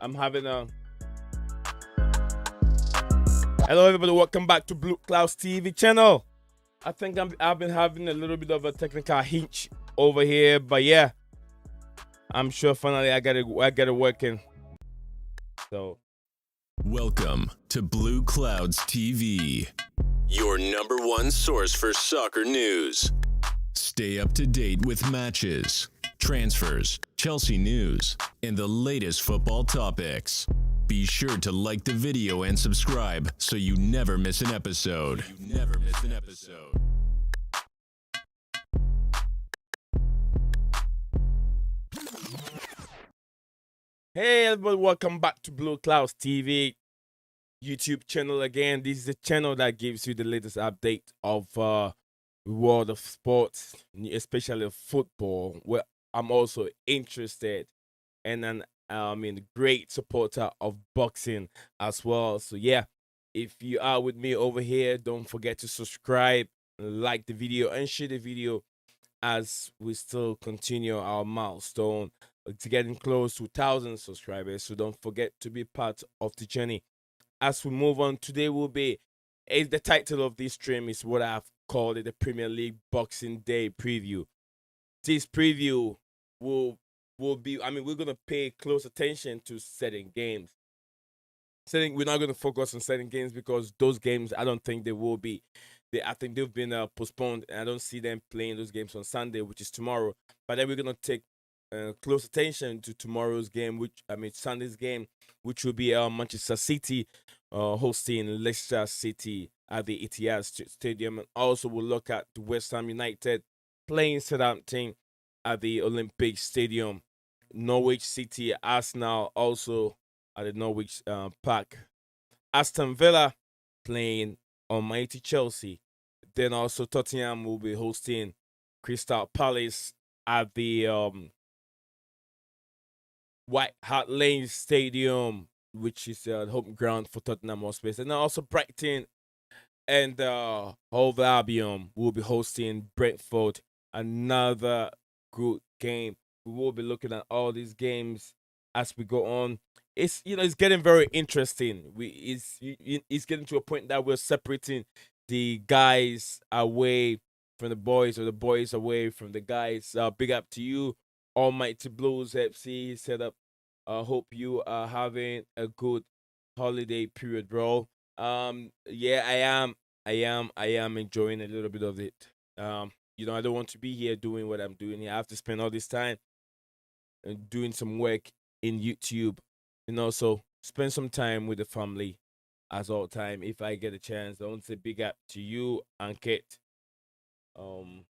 I'm having a hello everybody, welcome back to Blue Clouds TV channel. I think I've been having a little bit of a technical hitch over here, but yeah, I'm sure finally I got it working. So Welcome to Blue Clouds TV, your number one source for soccer news. Stay up to date with matches, transfers, Chelsea news, and the latest football topics. Be sure to like the video and subscribe so you never miss an episode. hey everybody, welcome back to Blue Clouds TV YouTube channel again. This is the channel that gives you the latest update of world of sports, especially football, where I'm also interested and great supporter of boxing as well. So yeah, if you are with me over here, don't forget to subscribe, like the video, and share the video as we still continue our milestone to getting close to 1,000 subscribers. So don't forget to be part of the journey. As we move on, today will be the title of this stream is what I've called it, the Premier League Boxing Day preview. This preview will be, we're gonna pay close attention to certain games. We're not gonna focus on certain games because those games I don't think they will be. I think they've been postponed, and I don't see them playing those games on Sunday, which is tomorrow. But then we're gonna take close attention to tomorrow's game, Sunday's game, which will be Manchester City hosting Leicester City at the Etihad Stadium, and also we'll look at West Ham United playing Southampton at the Olympic Stadium. Norwich City, Arsenal also at the Norwich Park. Aston Villa playing Almighty Chelsea. Then also Tottenham will be hosting Crystal Palace at the White Hart Lane Stadium, which is the home ground for Tottenham Hotspur. And also Brighton and Hove Albion will be hosting Brentford. Another good game. We will be looking at all these games as we go on. It's getting very interesting. It's getting to a point that we're separating the guys away from the boys, or the boys away from the guys. Big up to you, Almighty Blues FC set up. Hope you are having a good holiday period, bro. Yeah, I am enjoying a little bit of it. I don't want to be here doing what I'm doing here. I have to spend all this time doing some work in YouTube, and also spend some time with the family as all time if I get a chance. I want to say big up to you, Ankit. Um,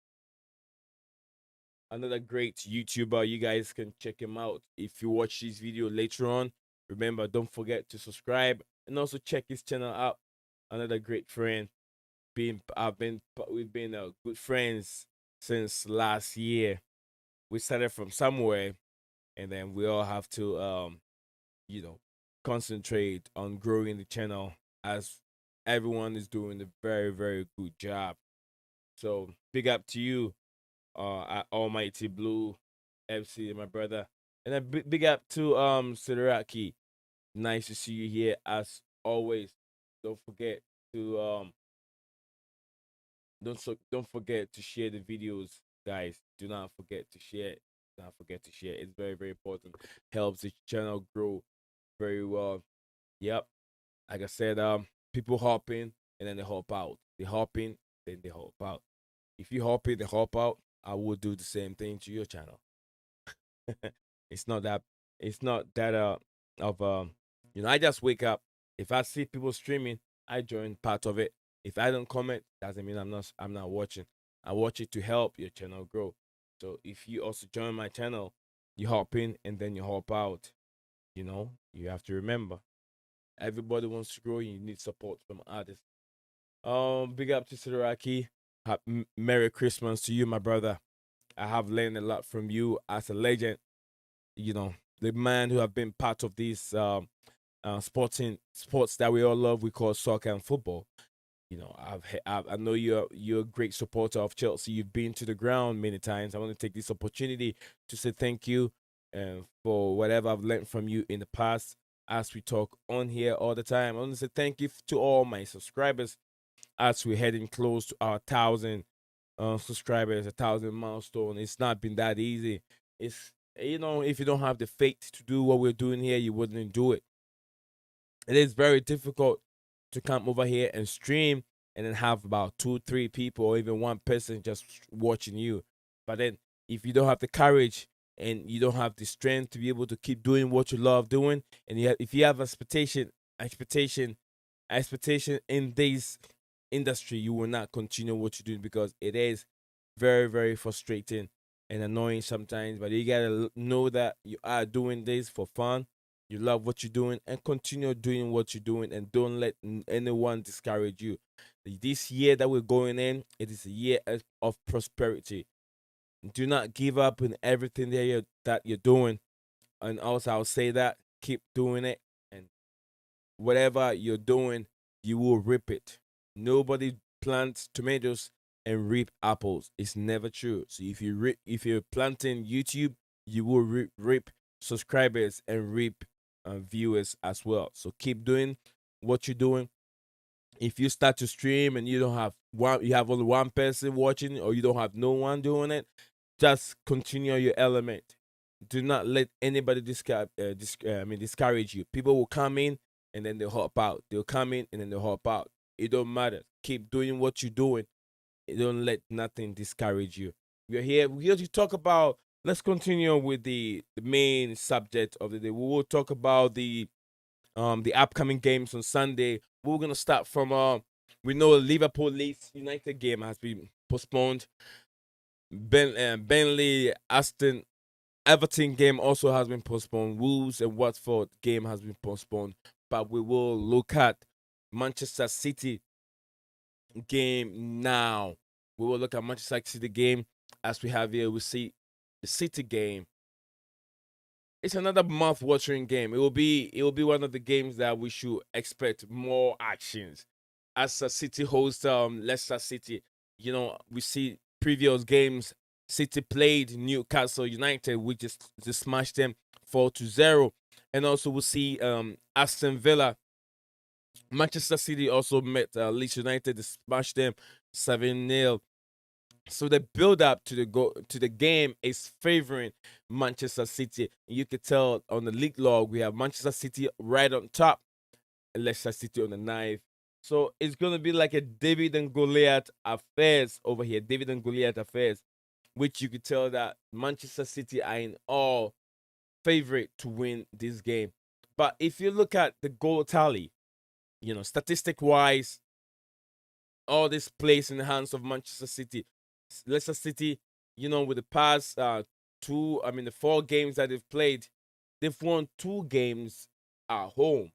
Another great YouTuber. You guys can check him out if you watch this video later on. Remember, don't forget to subscribe and also check his channel out. Another great friend. We've been good friends since last year. We started from somewhere, and then we all have to concentrate on growing the channel as everyone is doing a very, very good job. So big up to you, at Almighty Blue FC, my brother. And then big up to Sideraki. Nice to see you here as always. Don't forget to don't forget to share the videos, guys. Do not forget to share. Do not forget to share. It's very, very important. Helps the channel grow very well. Yep. Like I said, people hop in and then they hop out. They hop in, then they hop out. If you hop in, they hop out, I will do the same thing to your channel. it's not that it's not that of I just wake up. If I see people streaming, I join part of it. If I don't comment, doesn't mean I'm not watching. I watch it to help your channel grow. So if you also join my channel, you hop in and then you hop out. You have to remember, everybody wants to grow. You need support from others. Big up to Sideraki. Merry Christmas to you, my brother. I have learned a lot from you as a legend. The man who have been part of these sports that we all love. We call soccer and football. I know you're a great supporter of Chelsea. You've been to the ground many times. I want to take this opportunity to say thank you and for whatever I've learned from you in the past as we talk on here all the time. I want to say thank you to all my subscribers as we're heading close to our 1,000 subscribers, 1,000 milestone. It's not been that easy. It's, if you don't have the faith to do what we're doing here, you wouldn't do it. It is very difficult to come over here and stream and then have about 2, 3 people or even one person just watching you. But then if you don't have the courage and you don't have the strength to be able to keep doing what you love doing, and if you have expectation in this industry, you will not continue what you're doing because it is very, very frustrating and annoying sometimes. But you gotta know that you are doing this for fun. You love what you're doing and continue doing what you're doing and don't let anyone discourage you. This year that we're going in, it is a year of prosperity. Do not give up in everything that you're doing. And also, I'll say that keep doing it, and whatever you're doing, you will reap it. Nobody plants tomatoes and reap apples. It's never true. So if you're planting YouTube, you will reap subscribers and reap viewers as well. So keep doing what you're doing. If you start to stream and you have only one person watching, or you don't have no one doing it, just continue your element. Do not let anybody discourage you. People will come in and then they'll hop out. They'll come in and then they'll hop out. It don't matter. Keep doing what you're doing. Don't let nothing discourage you. We're here to talk about. Let's continue with the main subject of the day. We will talk about the upcoming games on Sunday. We're gonna start from we know Liverpool Leeds United game has been postponed. Burnley Aston Everton game also has been postponed. Wolves and Watford game has been postponed. But we will look at Manchester City game now. We will look at Manchester City game as we have here. We see the City game. It's another mouth-watering game. It will be one of the games that we should expect more actions. As a City host, Leicester City, we see previous games. City played Newcastle United, we just smashed them 4-0, and also we see Aston Villa. Manchester City also met Leeds United, they smashed them 7-0. So the build up to the game is favoring Manchester City. You can tell on the league log we have Manchester City right on top, and Leicester City on the ninth. So it's gonna be like a David and Goliath affairs over here. David and Goliath affairs, which you could tell that Manchester City are in all favorite to win this game. But if you look at the goal tally, statistic wise, all this plays in the hands of Manchester City. Leicester City, with the past the 4 games that they've played, they've won 2 games at home.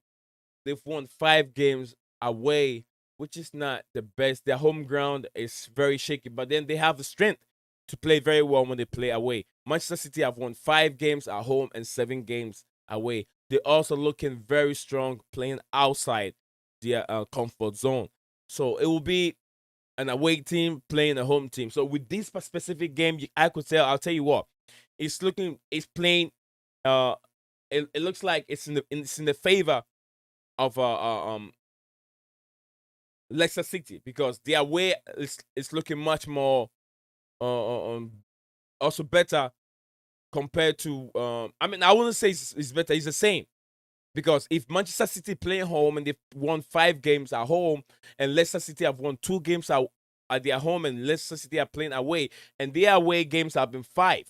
They've won 5 games away, which is not the best. Their home ground is very shaky, but then they have the strength to play very well when they play away. Manchester City have won 5 games at home and 7 games away. They're also looking very strong playing outside their comfort zone. So it will be an away team playing a home team. So with this specific game, I'll tell you what, it's playing. It looks like it's in the favor of Leicester City, because the away is looking much more also better compared to I wouldn't say it's better. It's the same. Because if Manchester City playing home and they've won 5 games at home, and Leicester City have won 2 games at their home, and Leicester City are playing away, and their away games have been 5,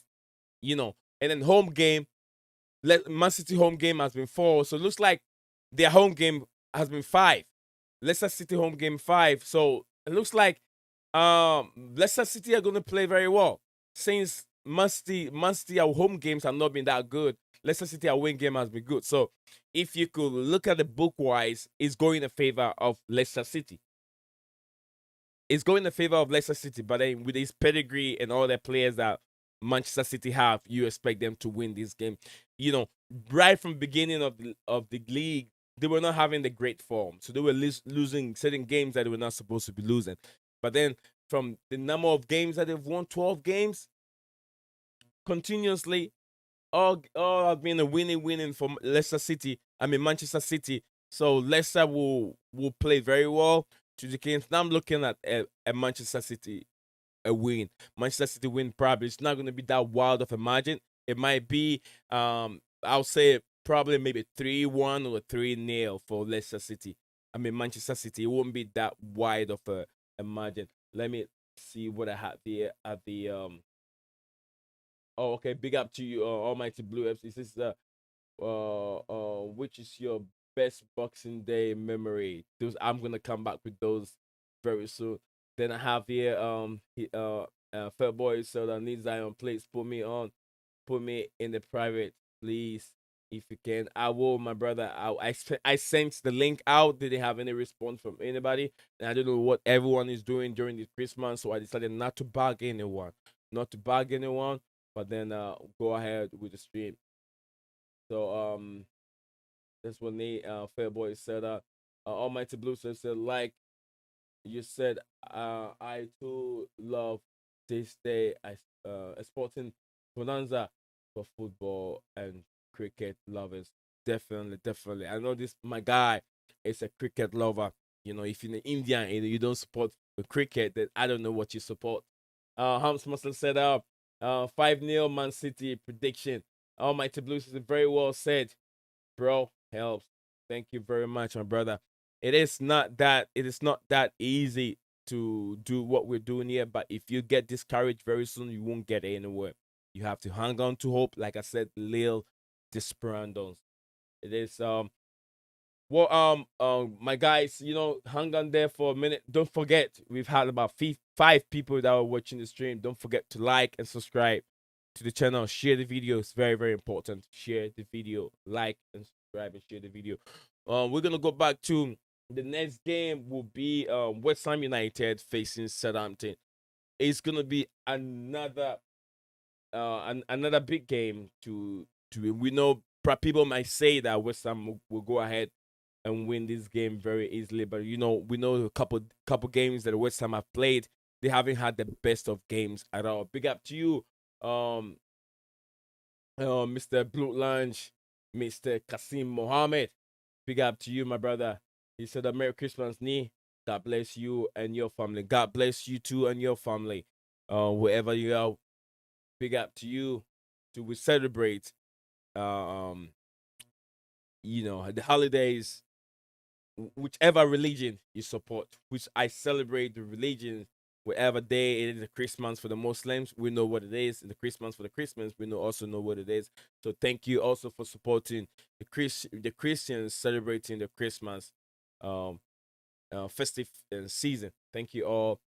and then home game, Man City home game has been 4, so it looks like their home game has been 5. Leicester City home game 5, so it looks like Leicester City are going to play very well, since Man City home games have not been that good. Leicester City away game has been good. So if you could look at the book wise, it's going in favor of Leicester City. It's going in favor of Leicester City, but then with his pedigree and all the players that Manchester City have, you expect them to win this game. Right from the beginning of the league, they were not having the great form. So they were losing certain games that they were not supposed to be losing. But then from the number of games that they've won, 12 games continuously, all have been a winning for Leicester City. I mean Manchester City. So Leicester will play very well to the games. Now I'm looking at a Manchester City a win. Manchester City win probably. It's not going to be that wild of a margin. It might be I'll say probably maybe 3-1 or 3-0 for Leicester City. I mean Manchester City. It won't be that wide of a margin. Let me see what I have here at the Oh, okay. Big up to you, Almighty Blue FC. This is which is your best Boxing Day memory? Those I'm gonna come back with those very soon. Then I have here Fat Boy so that needs Zion. Please put me in the private, please, if you can. I will, my brother. I sent the link out. Did they have any response from anybody? And I don't know what everyone is doing during this Christmas, so I decided not to bug anyone, but then go ahead with the stream. So that's what Nate Fairboy said. Almighty Blue said like you said. I too love this day as a sporting bonanza for football and cricket lovers. Definitely. I know this. My guy is a cricket lover. You know, if you're in India and you don't support the cricket, then I don't know what you support. Hams Muscle said, 5-0 Man City prediction. Almighty Blues is very well said, bro. Helps. Thank you very much, my brother. It is not that easy to do what we're doing here, but if you get discouraged very soon, you won't get anywhere. You have to hang on to hope, like I said, Lil Desperandos. It is well, my guys, hang on there for a minute. Don't forget, we've had about five people that are watching the stream. Don't forget to like and subscribe to the channel. Share the video. It's very, very important. Share the video. Like and subscribe and share the video. We're gonna go back to the next game. Will be West Ham United facing Southampton. It's gonna be another another big game to we know people might say that West Ham will go ahead and win this game very easily. But we know a couple games that the West Ham have played. They haven't had the best of games at all. Big up to you, Mr. Blue Lunch, Mr. Kasim Mohammed. Big up to you, my brother. He said, "Merry Christmas, Ni. God bless you and your family. God bless you too and your family. Wherever you are, big up to you. We celebrate, um, the holidays, whichever religion you support, which I celebrate the religion, whatever day it is, the Christmas for the Muslims, we know what it is. The Christmas for the Christians, we also know what it is. So thank you also for supporting the Christians celebrating the Christmas festive season. Thank you all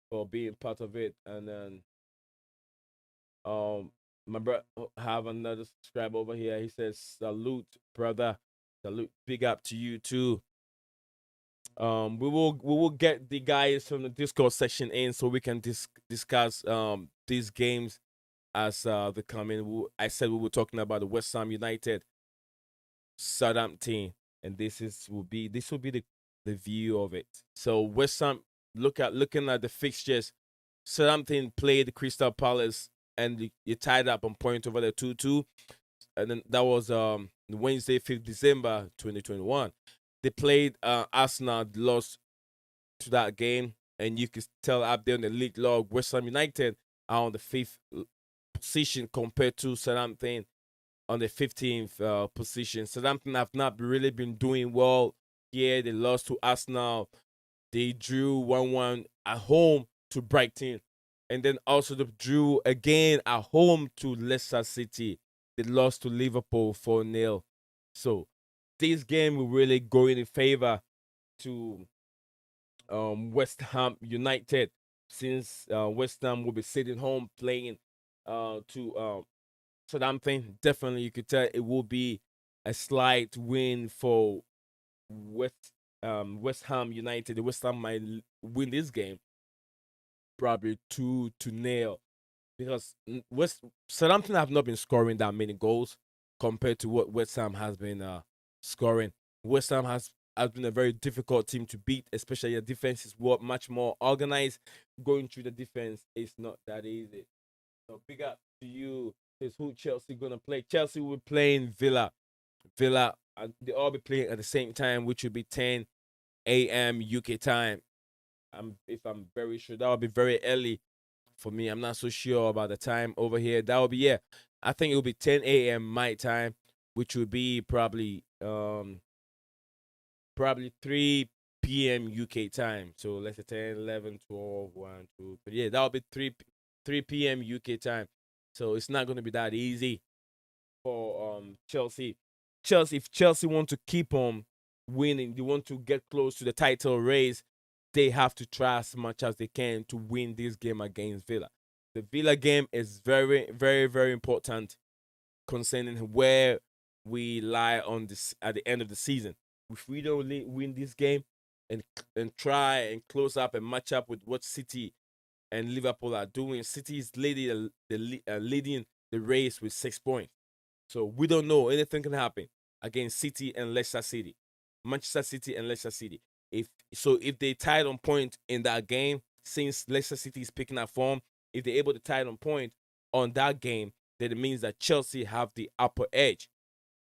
for being part of it. And then my brother have another subscribe over here. He says, "Salute, brother. Salute. Big up to you too." We will get the guys from the Discord section in so we can discuss these games as they come in. I said we were talking about the West Ham United Southampton, and this will be the view of it. So West Ham, looking at the fixtures, Southampton played Crystal Palace and you tied up on point over the 2-2, and then that was Wednesday, 5th December 2021. They played Arsenal, lost to that game, and you can tell up there on the league log, West Ham United are on the 5th position compared to Southampton on the 15th position. Southampton have not really been doing well here. They lost to Arsenal. They drew 1-1 at home to Brighton, and then also they drew again at home to Leicester City. They lost to Liverpool 4-0. So this game will really go in favor to West Ham United, since West Ham will be sitting home playing to Southampton. Definitely, you could tell it will be a slight win for West Ham United. The West Ham might win this game probably 2-0, because Southampton have not been scoring that many goals compared to what West Ham has been scoring. West Ham has been a very difficult team to beat, especially the defense is much more organized. Going through the defense is not that easy. So big up to you, is who Chelsea gonna play. Chelsea will be playing Villa. Villa, they all be playing at the same time, which will be 10 a.m. UK time. If I'm very sure, that will be very early for me. I'm not so sure about the time over here. That will be, yeah. I think it will be 10 a.m. my time, which will be probably 3 p.m. UK time. So let's say 10, 11, 12, 1, 2, 3. Yeah, that'll be 3 p.m. UK time. So it's not gonna be that easy for Chelsea. If Chelsea want to keep on winning, they want to get close to the title race, they have to try as much as they can to win this game against Villa. The Villa game is very, very, very important concerning where we lie on this at the end of the season. If we don't win this game and try and close up and match up with what City and Liverpool are doing, City is leading the race with 6 points. So we don't know. Anything can happen against City and Leicester City. Manchester City and Leicester City. If they tied on point in that game, since Leicester City is picking up form, if they're able to tie on point on that game, then it means that Chelsea have the upper edge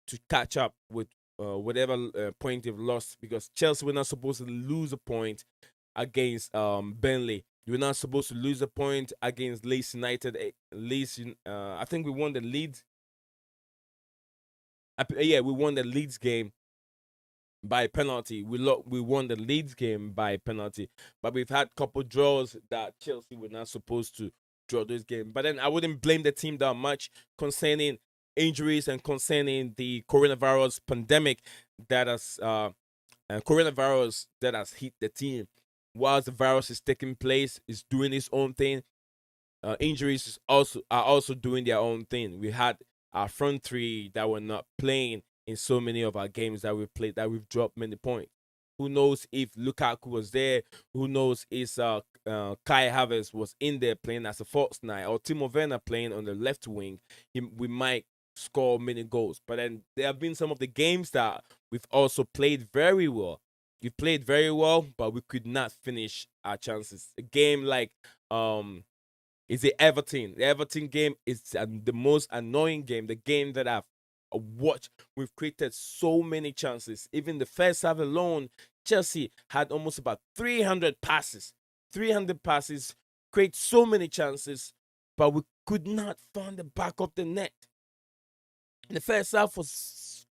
to catch up with whatever point they've lost, because Chelsea were not supposed to lose a point against Burnley. We're not supposed to lose a point against Leeds United. I think we won the Leeds. Yeah, we won the Leeds game by penalty. We won the Leeds game by penalty, but we've had couple draws that Chelsea were not supposed to draw this game. But then I wouldn't blame the team that much concerning injuries and concerning the coronavirus pandemic that has hit the team. Whilst the virus is taking place, is doing its own thing. Injuries are also doing their own thing. We had our front three that were not playing in so many of our games that we played, that we've dropped many points. Who knows if Lukaku was there? Who knows if Kai Havertz was in there playing as a false nine, or Timo Werner playing on the left wing? We might score many goals. But then there have been some of the games that we've also played very well. We played very well, but we could not finish our chances. A game like is the Everton. The Everton game is the most annoying game. The game that I've watched. We've created so many chances. Even the first half alone, Chelsea had almost about 300 passes. 300 passes, create so many chances, but we could not find the back of the net. The first half was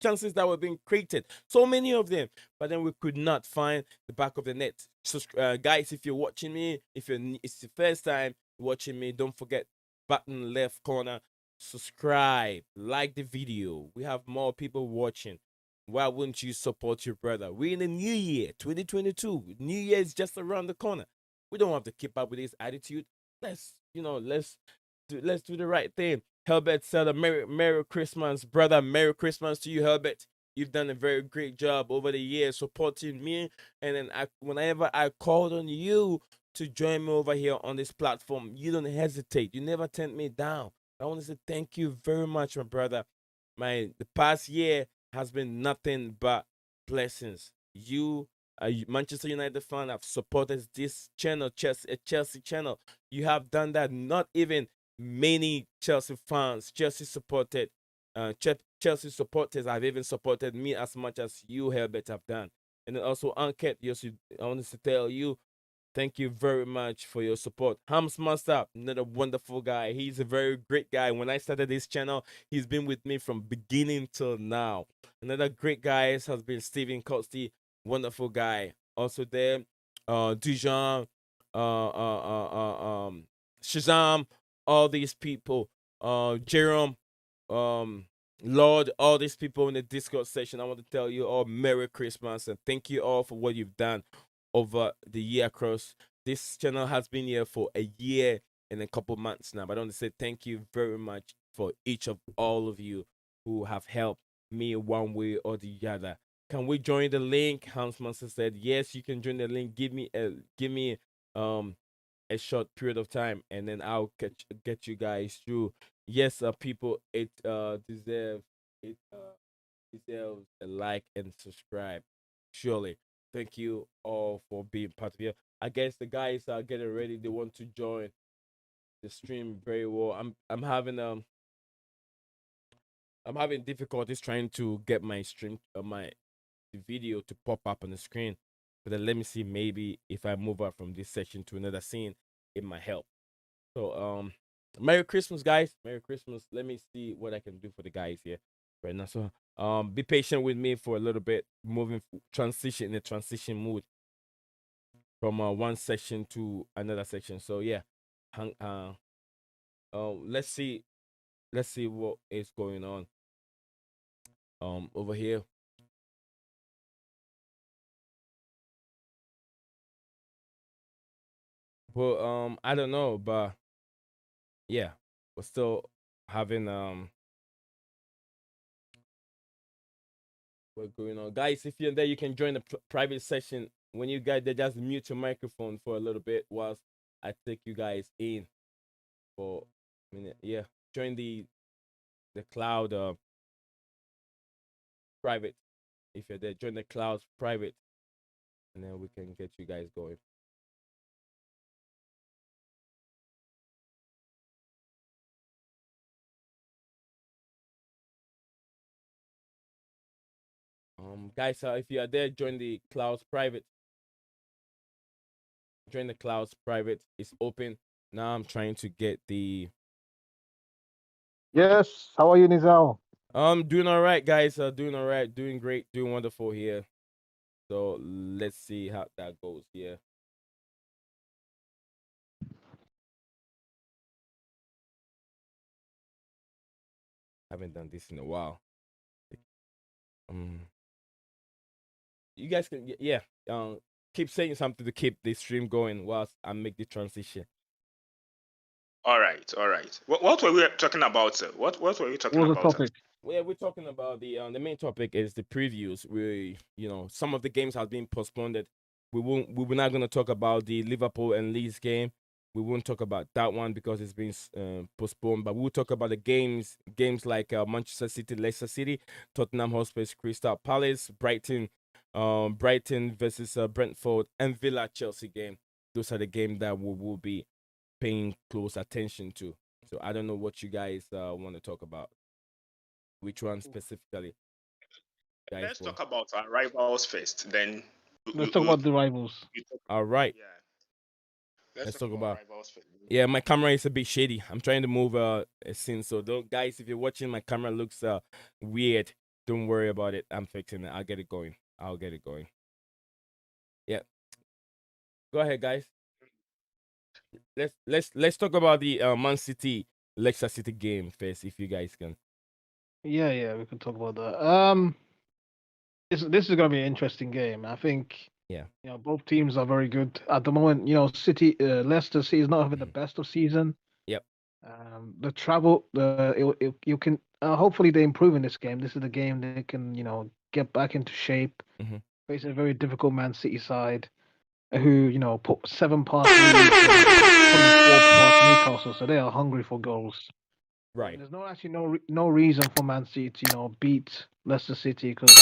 chances that were being created, so many of them, but then we could not find the back of the net. So, guys, if you're watching me, it's the first time watching me, don't forget button left corner, subscribe, like the video. We have more people watching. Why wouldn't you support your brother? We're in the new year, 2022. New Year is just around the corner. We don't have to keep up with this attitude. Let's do the right thing. Herbert said a Merry Christmas, brother. Merry Christmas to you, Herbert. You've done a very great job over the years supporting me. And then whenever I called on you to join me over here on this platform, you don't hesitate. You never turned me down. I want to say thank you very much, my brother. The past year has been nothing but blessings. You, Manchester United fan, have supported this channel, Chelsea channel. You have done that. Not even many Chelsea fans, Chelsea supporters have even supported me as much as you, Herbert, have done. And then also, Anket, I wanted to tell you, thank you very much for your support. Hams Master, another wonderful guy. He's a very great guy. When I started this channel, he's been with me from beginning till now. Another great guy has been Steven Gerrard, wonderful guy. Also there, Dijon, Shazam, all these people, Jerome, Lord, all these people in the Discord section. I want to tell you all Merry Christmas and thank you all for what you've done over the year across. This channel has been here for a year and a couple months now. But I want to say thank you very much for each of all of you who have helped me one way or the other. Can we join the link? Hans Master said, yes, you can join the link. Give me a short period of time and then I'll get you guys through. Yes, people, it deserves a like and subscribe. Surely. Thank you all for being part of it. I guess the guys are getting ready. They want to join the stream very well. I'm having I'm having difficulties trying to get my stream, the video to pop up on the screen. But then let me see, maybe if I move up from this section to another scene, it might help. So Merry Christmas, guys. Merry Christmas. Let me see what I can do for the guys here right now. So be patient with me for a little bit, transition in the transition mood from one section to another section. So yeah, let's see what is going on over here. Well, I don't know, but yeah, we're still having what's going on, guys. If you're there, you can join the private session. When you guys there, just mute your microphone for a little bit whilst I take you guys in for a minute. Yeah, join the cloud private. If you're there, join the cloud private, and then we can get you guys going. Guys, if you are there, join the clouds private. Join the clouds private. It's open now. I'm trying to get the. Yes. How are you, Nizal? Doing all right, guys. Doing all right. Doing great. Doing wonderful here. So let's see how that goes. Yeah. Haven't done this in a while. You guys can yeah. Keep saying something to keep the stream going whilst I make the transition. All right, all right. What were we talking about, sir? What were we talking What was about? the topic? Well, we're talking about the main topic is the previews. Some of the games have been postponed. We're not gonna talk about the Liverpool and Leeds game. We won't talk about that one because it's been postponed. But we'll talk about the games like Manchester City, Leicester City, Tottenham Hotspur, Crystal Palace, Brighton versus Brentford, and Villa Chelsea game. Those are the games that we will be paying close attention to. So I don't know what you guys want to talk about. Which one specifically? Guys, Let's talk about our rivals first. Then Let's talk about the rivals. All right. Yeah. Let's talk about rivals first. Yeah, my camera is a bit shady. I'm trying to move a scene. So don't, guys, if you're watching, my camera looks weird. Don't worry about it. I'm fixing it. I'll get it going. Yeah. Go ahead, guys. Let's talk about the Man City Leicester City game first, if you guys can. Yeah, we can talk about that. This is gonna be an interesting game. I think. Yeah. Both teams are very good at the moment. Leicester City is not having the best of season. Yep. The travel, you can hopefully they improve in this game. This is the game they can get back into shape. Mm-hmm. Facing a very difficult Man City side, who put 7 past Leeds, putting 4 past Newcastle, so they are hungry for goals. Right. And there's no reason for Man City to beat Leicester City because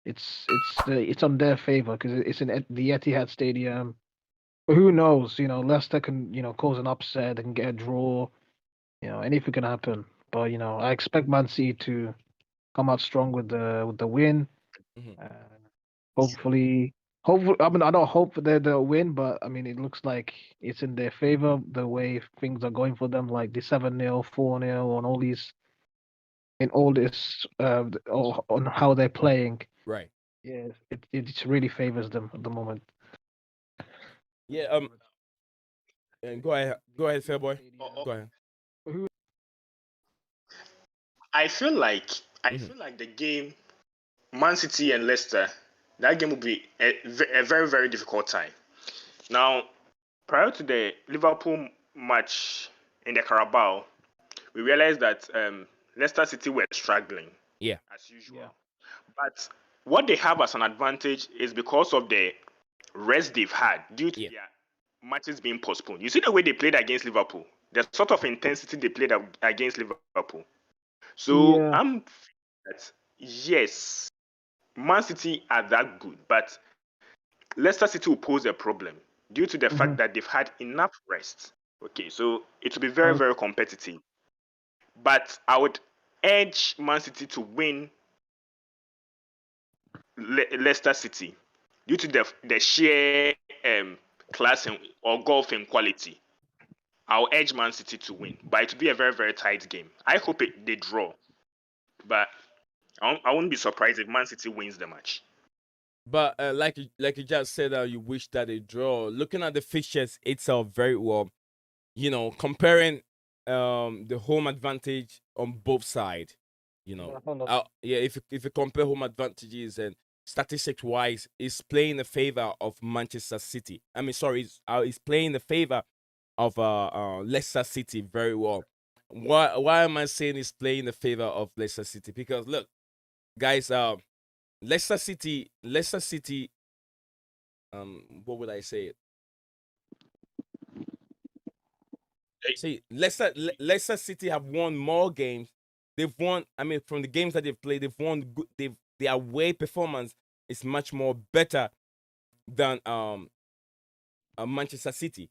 it's on their favor because it's in the Etihad Stadium. But who knows? Leicester can cause an upset. They can get a draw. Anything can happen. But I expect Man City to come out strong with the win. Mm-hmm. Hopefully, I mean, I don't hope they'll win, but I mean, it looks like it's in their favor the way things are going for them, like the 7-0, 4-0, and all this on how they're playing. Right. Yeah, it really favors them at the moment. Yeah. And go ahead, Fairboy. Go ahead. I feel like the game, Man City and Leicester, that game will be a very, very difficult time. Now, prior to the Liverpool match in the Carabao, we realized that Leicester City were struggling. Yeah. As usual. Yeah. But what they have as an advantage is because of the rest they've had due to their matches being postponed. You see the way they played against Liverpool, the sort of intensity they played against Liverpool. So I'm that yes, Man City are that good, but Leicester City will pose a problem due to the fact that they've had enough rest. Okay, so it will be very, very competitive. But I would edge Man City to win Leicester City due to the sheer class or golfing quality. I'll edge Man City to win, but it will be a very, very tight game. I hope they draw, but I won't be surprised if Man City wins the match. But like you just said, you wish that they draw. Looking at the fixtures itself very well, comparing the home advantage on both sides, if you compare home advantages and statistics wise, it's playing the favor of Manchester City. I mean, sorry, it's playing the favor of Leicester City very well. Why am I saying it's playing the favor of Leicester City? Because look, guys, Leicester City, what would I say? See, Leicester City have won more games. They've won. I mean, from the games that they've played, they've won. Good. Their away performance is much more better than Manchester City.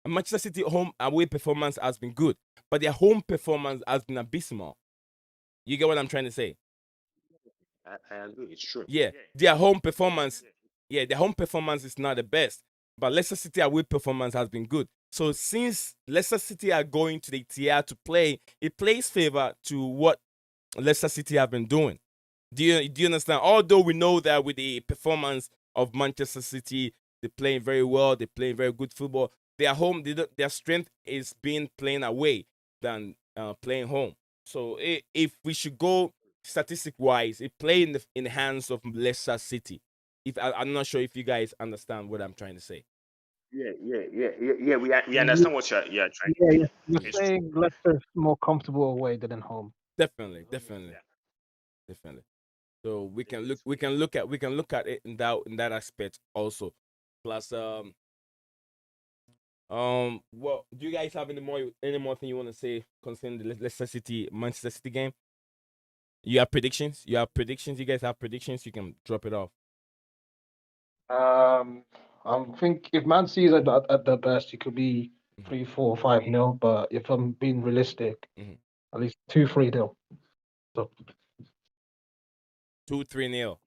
Manchester City home away performance has been good, but their home performance has been abysmal. You get what I'm trying to say? I agree. It's true. Yeah, their home performance. Yeah, their home performance is not the best, but Leicester City away performance has been good. So since Leicester City are going to the TR to play, it plays favor to what Leicester City have been doing. Do you understand? Although we know that with the performance of Manchester City, they're playing very well, they're playing very good football. Their home, their strength is being playing away than playing home. So if we should go statistic-wise, it play in the hands of Leicester City. I'm not sure if you guys understand what I'm trying to say. Yeah. We understand what you're trying. Yeah. You're saying Leicester's more comfortable away than at home. Definitely. So we can look at it in that aspect also. Plus, what do you guys have any more thing you want to say concerning the Leicester City Manchester City game? You have predictions? You guys have predictions? You can drop it off. I think if Man City is at the best, it could be 3-4, 5-0. But if I'm being realistic, at least 2-3-0. So 2-3-0.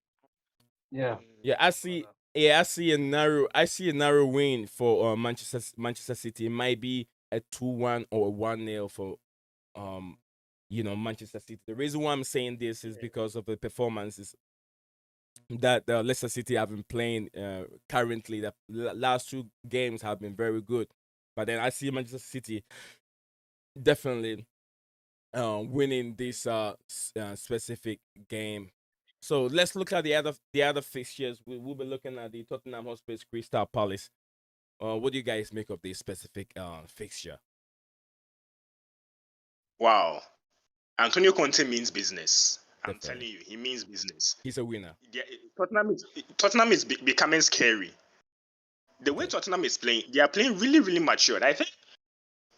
Yeah. I see a narrow win for Manchester City. It might be a 2-1 or a 1-0 for Manchester City. The reason why I'm saying this is because of the performances that Leicester City have been playing currently. The last 2 games have been very good, but then I see Manchester City definitely winning this specific game. So let's look at the other fixtures. We'll be looking at the Tottenham Hotspur's Crystal Palace. What do you guys make of this specific fixture? Wow, Antonio Conte means business. I'm Definitely. telling you, he means business. He's a winner. Yeah, Tottenham is becoming scary. The way Tottenham is playing, they are playing really, really matured. I think.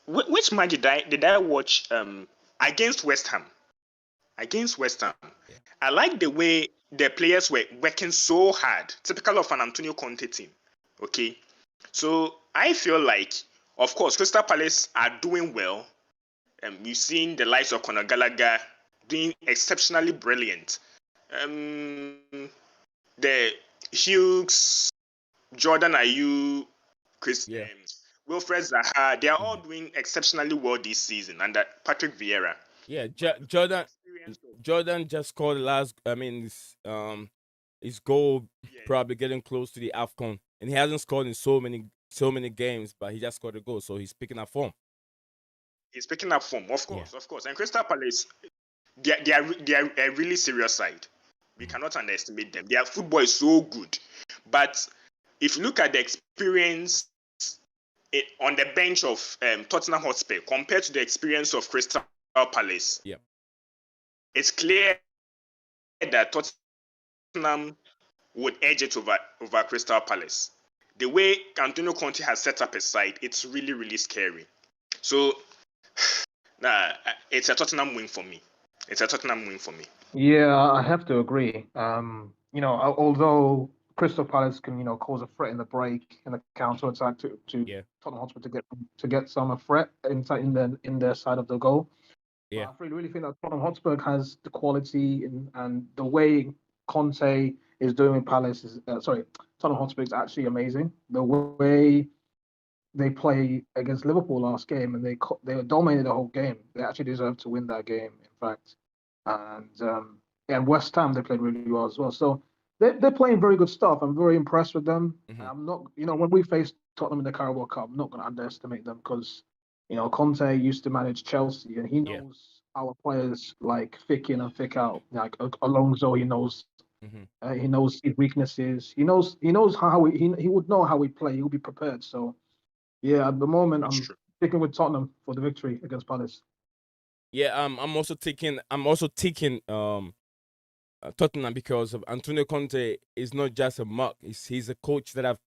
Which match did I watch? Against West Ham. Yeah. I like the way the players were working so hard. Typical of an Antonio Conte team. Okay, so I feel like, of course, Crystal Palace are doing well. We've seen the likes of Conor Gallagher doing exceptionally brilliant. The Hughes, Jordan Ayew, Wilfred Zaha, they are all doing exceptionally well this season under Patrick Vieira. Yeah, Jordan just scored the last. I mean, his goal probably getting close to the AFCON, and he hasn't scored in so many games, but he just scored a goal, so he's picking up form. Of course. And Crystal Palace, they are a really serious side. We cannot underestimate them. Their football is so good, but if you look at the experience on the bench of Tottenham Hotspur compared to the experience of Crystal Palace, it's clear that Tottenham would edge it over Crystal Palace. The way Antonio Conte has set up his side, it's really, really scary. So, it's a Tottenham win for me. Yeah, I have to agree. Although Crystal Palace can, cause a threat in the break, in the counter attack to Tottenham Hotspur to get some threat inside in their side of the goal. Yeah. But I really think that Tottenham Hotspur has the quality and the way Conte is doing with Palace is Tottenham Hotspur is actually amazing. The way they play against Liverpool last game and they dominated the whole game. They actually deserved to win that game, in fact. And West Ham they played really well as well. So they're playing very good stuff. I'm very impressed with them. Mm-hmm. I'm not, when we face Tottenham in the Carabao Cup, I'm not going to underestimate them because Conte used to manage Chelsea and he knows our players like thick in and thick out. Like Alonso, he knows. He knows his weaknesses. He knows how he would know how we play. He would be prepared. So yeah, at the moment I'm sticking with Tottenham for the victory against Palace. Yeah, I'm also taking Tottenham because of Antonio Conte is not just a muck. He's a coach that I've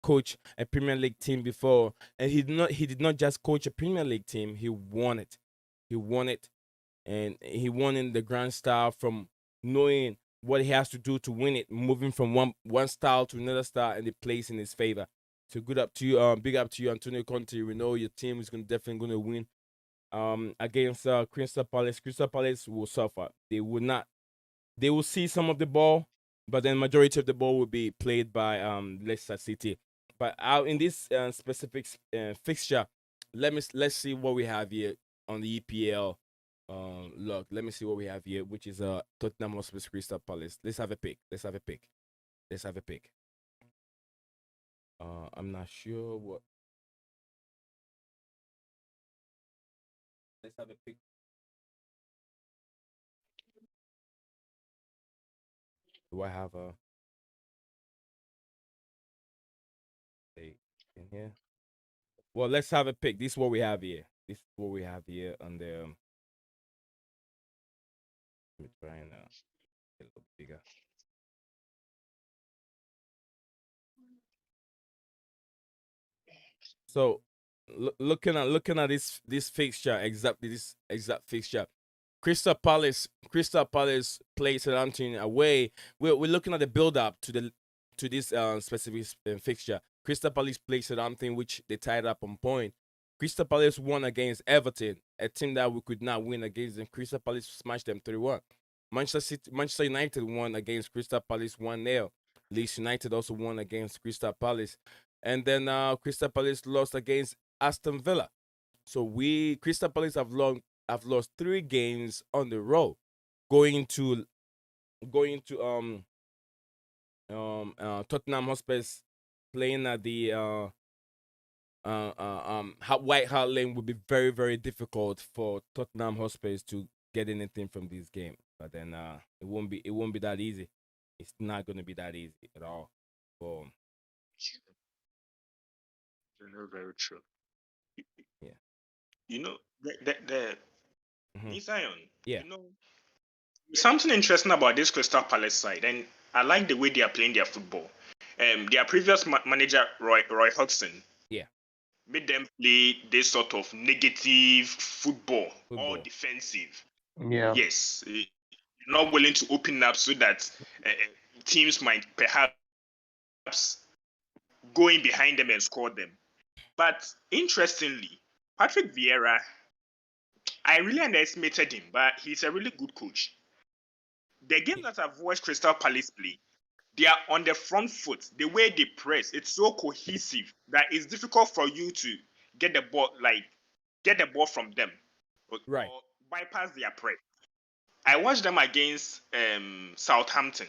coached a Premier League team before, and he did not just coach a Premier League team. He won it, and he won in the grand style from knowing what he has to do to win it, moving from one style to another style, and it plays in his favor. So big up to you, Antonio Conte. We know your team is definitely going to win. Against Crystal Palace. Crystal Palace will suffer. They will see some of the ball, but then majority of the ball will be played by Leicester City. But out in this specific fixture, let's see what we have here on the EPL. Look, let me see what we have here, which is Tottenham Hotspur Crystal Palace. Let's have a pick. I'm not sure what. Let's have a pick. Do I have a in here? Well, let's have a pick. This is what we have here. On the. Let me try and get a little bigger. So, looking at this fixture, this exact fixture, Crystal Palace plays Southampton away. We're looking at the build up to this specific fixture. Crystal Palace plays Southampton, which they tied up on point. Crystal Palace won against Everton, a team that we could not win against them. Crystal Palace smashed them 3-1. Manchester United won against Crystal Palace 1-0. Leeds United also won against Crystal Palace. And then Crystal Palace lost against Aston Villa. So Crystal Palace have lost 3 games on the row, going to Tottenham Hotspur's playing at the White Hart Lane would be very, very difficult for Tottenham Hotspurs to get anything from this game. But then it won't be that easy. It's not going to be that easy at all. Very true. Yeah. The Zion. Yeah. Something interesting about this Crystal Palace side, and I like the way they are playing their football. Their previous manager Roy Hodgson, made them play this sort of negative football. All defensive. Yeah. Yes, not willing to open up so that teams might perhaps go in behind them and score them. But interestingly, Patrick Vieira, I really underestimated him, but he's a really good coach. The games that I've watched Crystal Palace play, they are on the front foot. The way they press, it's so cohesive that it's difficult for you to get the ball from them, or bypass their press. I watched them against Southampton.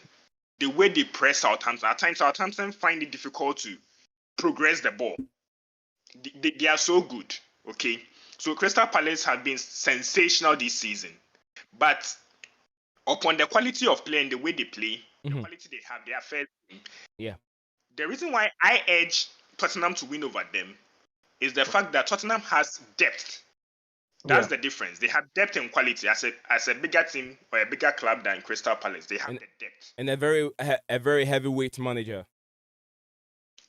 The way they press Southampton, at times Southampton find it difficult to progress the ball. They are so good. Okay, so Crystal Palace have been sensational this season, but upon the quality of play and the way they play, the quality they are fair. Yeah. The reason why I edge Tottenham to win over them is the fact that Tottenham has depth. That's the difference. They have depth and quality as a bigger team or a bigger club than Crystal Palace. They have the depth and a very heavyweight manager.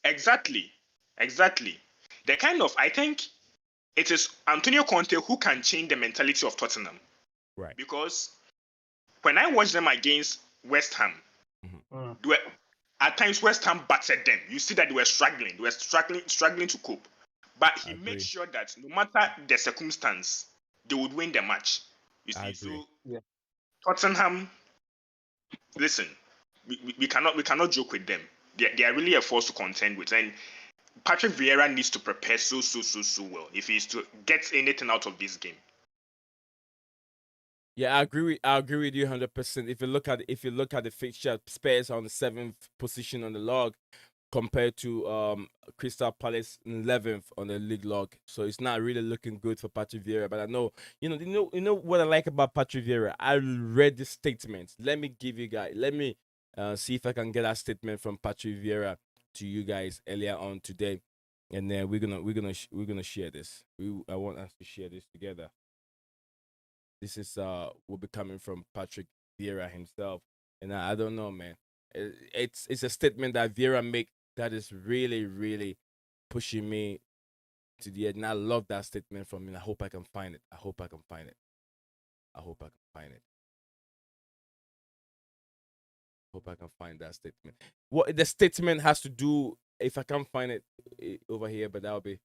Exactly. The kind of, I think it is Antonio Conte who can change the mentality of Tottenham. Right. Because when I watched them against West Ham, at times West Ham battered them. You see that they were struggling. They were struggling to cope. But he made sure that no matter the circumstance, they would win the match. You I see, agree. so Yeah. Tottenham, listen, we cannot joke with them. They are really a force to contend with, and Patrick Vieira needs to prepare so well if he's to get anything out of this game. Yeah, I agree with you 100%. If you look at the fixture, Spurs on the 7th position on the log compared to Crystal Palace 11th on the league log. So it's not really looking good for Patrick Vieira. But I know, you know what I like about Patrick Vieira. I read the statement. Let me give you guys. Let me see if I can get that statement from Patrick Vieira to you guys earlier on today, and then we're gonna share this. I want us to share this together. This is will be coming from Patrick Vieira himself, and I don't know, man. It's a statement that Vieira make that is really pushing me to the edge, and I love that statement from him. I hope I can find it. I hope I can find it. I hope I can find it. Hope I can find that statement. What the statement has to do, if I can't find it over here, but that'll be.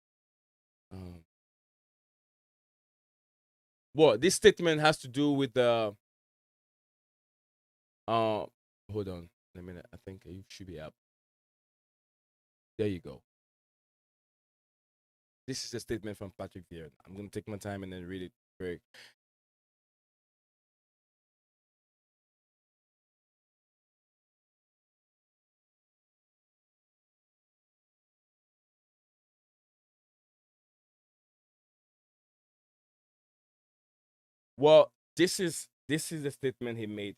What this statement has to do with the. Hold on a minute. I think you should be up. There you go. This is a statement from Patrick Vieira. I'm gonna take my time and then read it very. Well, this is the statement he made.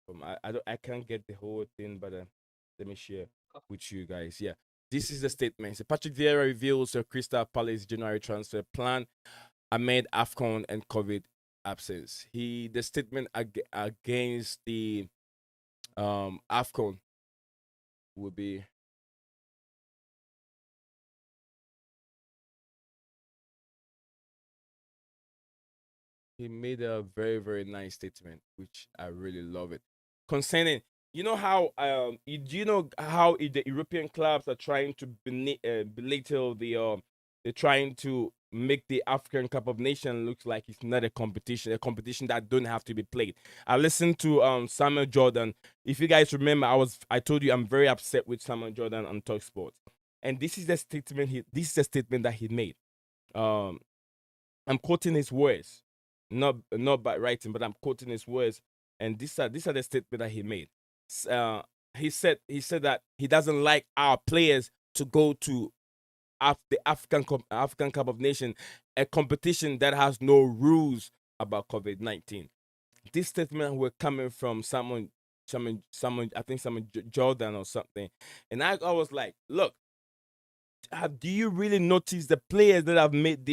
From I can't get the whole thing, but let me share with you guys. Yeah, this is the statement. So Patrick Vieira reveals the Crystal Palace January transfer plan amid AFCON and COVID absence. The statement against the AFCON will be. He made a very nice statement, which I really love it. Concerning, you know how do you know how the European clubs are trying to belittle the they're trying to make the African Cup of Nations look like it's not a competition that don't have to be played. I listened to Samuel Jordan. If you guys remember, I told you I'm very upset with Samuel Jordan on Talk Sports, and this is a statement that he made. Um, I'm quoting his words, not by writing, but I'm quoting his words. And these are the statement that he made. He said that he doesn't like our players to go to the African Cup of Nations, a competition that has no rules about COVID-19. This statement were coming from someone I think someone Jordan or something, and I was like, look, do you really notice the players that have made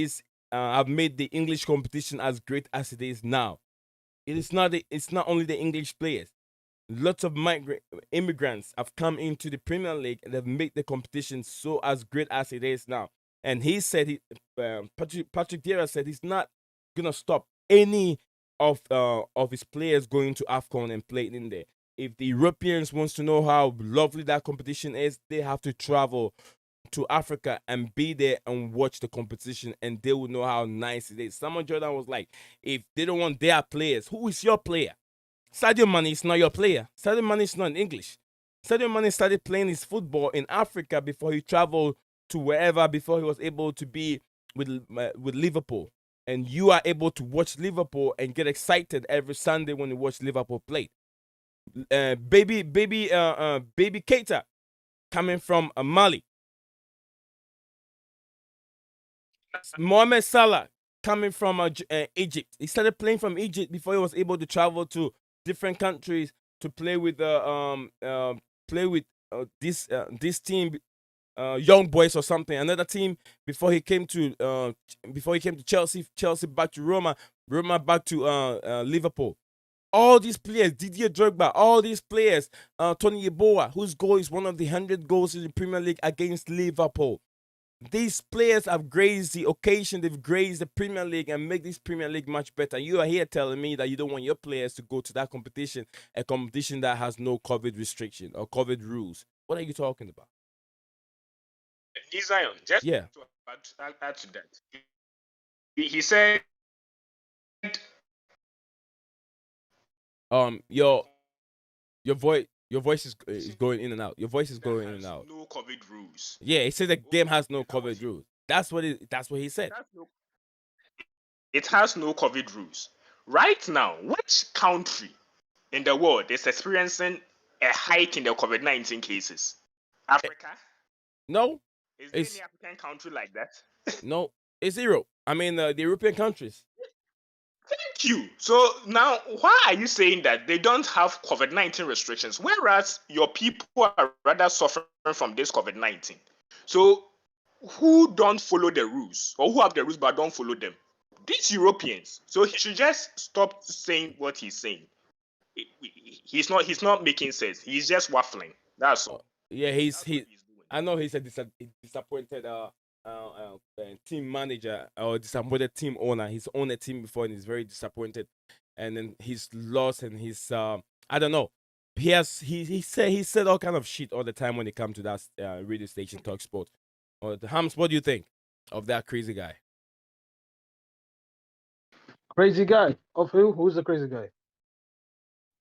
the English competition as great as it is now? It's not only the English players. Lots of migrant immigrants have come into the Premier League and have made the competition so as great as it is now. And he said Patrick Vieira said he's not gonna stop any of his players going to AFCON and playing in there. If the Europeans wants to know how lovely that competition is, they have to travel to Africa and be there and watch the competition, and they will know how nice it is. Someone Jordan was like, if they don't want their players, who is your player? Sadio Mane is not your player. Sadio Mane is not in English. Sadio Mane started playing his football in Africa before he traveled to wherever, before he was able to be with Liverpool. And you are able to watch Liverpool and get excited every Sunday when you watch Liverpool play. Baby Keita coming from Mali. Mohamed Salah coming from Egypt. He started playing from Egypt before he was able to travel to different countries to play with this team, Young Boys or something. Another team before he came to Chelsea. Chelsea back to Roma. Roma back to Liverpool. All these players, Didier Drogba, all these players, Tony Yeboah, whose goal is one of the 100 goals in the Premier League against Liverpool. These players have grazed the occasion, they've grazed the Premier League and make this Premier League much better. You are here telling me that you don't want your players to go to that competition, a competition that has no COVID restriction or COVID rules. What are you talking about? Zion, just Yeah. to add to that, he said Your voice is going in and out. Your voice is going in and out. No COVID rules. Yeah, he said the game has no COVID rules. That's what he said. It has no COVID rules. Right now, which country in the world is experiencing a hike in the COVID-19 cases? Africa? No. Is there any African country like that? No, it's Europe. I mean, the European countries. Thank you. So now, why are you saying that they don't have COVID-19 restrictions, whereas your people are rather suffering from this COVID-19? So who don't follow the rules, or who have the rules but don't follow them? These Europeans. So he should just stop saying what he's saying. He's not making sense. He's just waffling. That's all. Yeah, he's I know he's a disappointed team manager or disappointed team owner. He's owned a team before and he's very disappointed. And then he's lost and he's I don't know. He said all kind of shit all the time when it comes to that radio station Talk Sport. Hams, what do you think of that crazy guy? Crazy guy? Of who? Who's the crazy guy?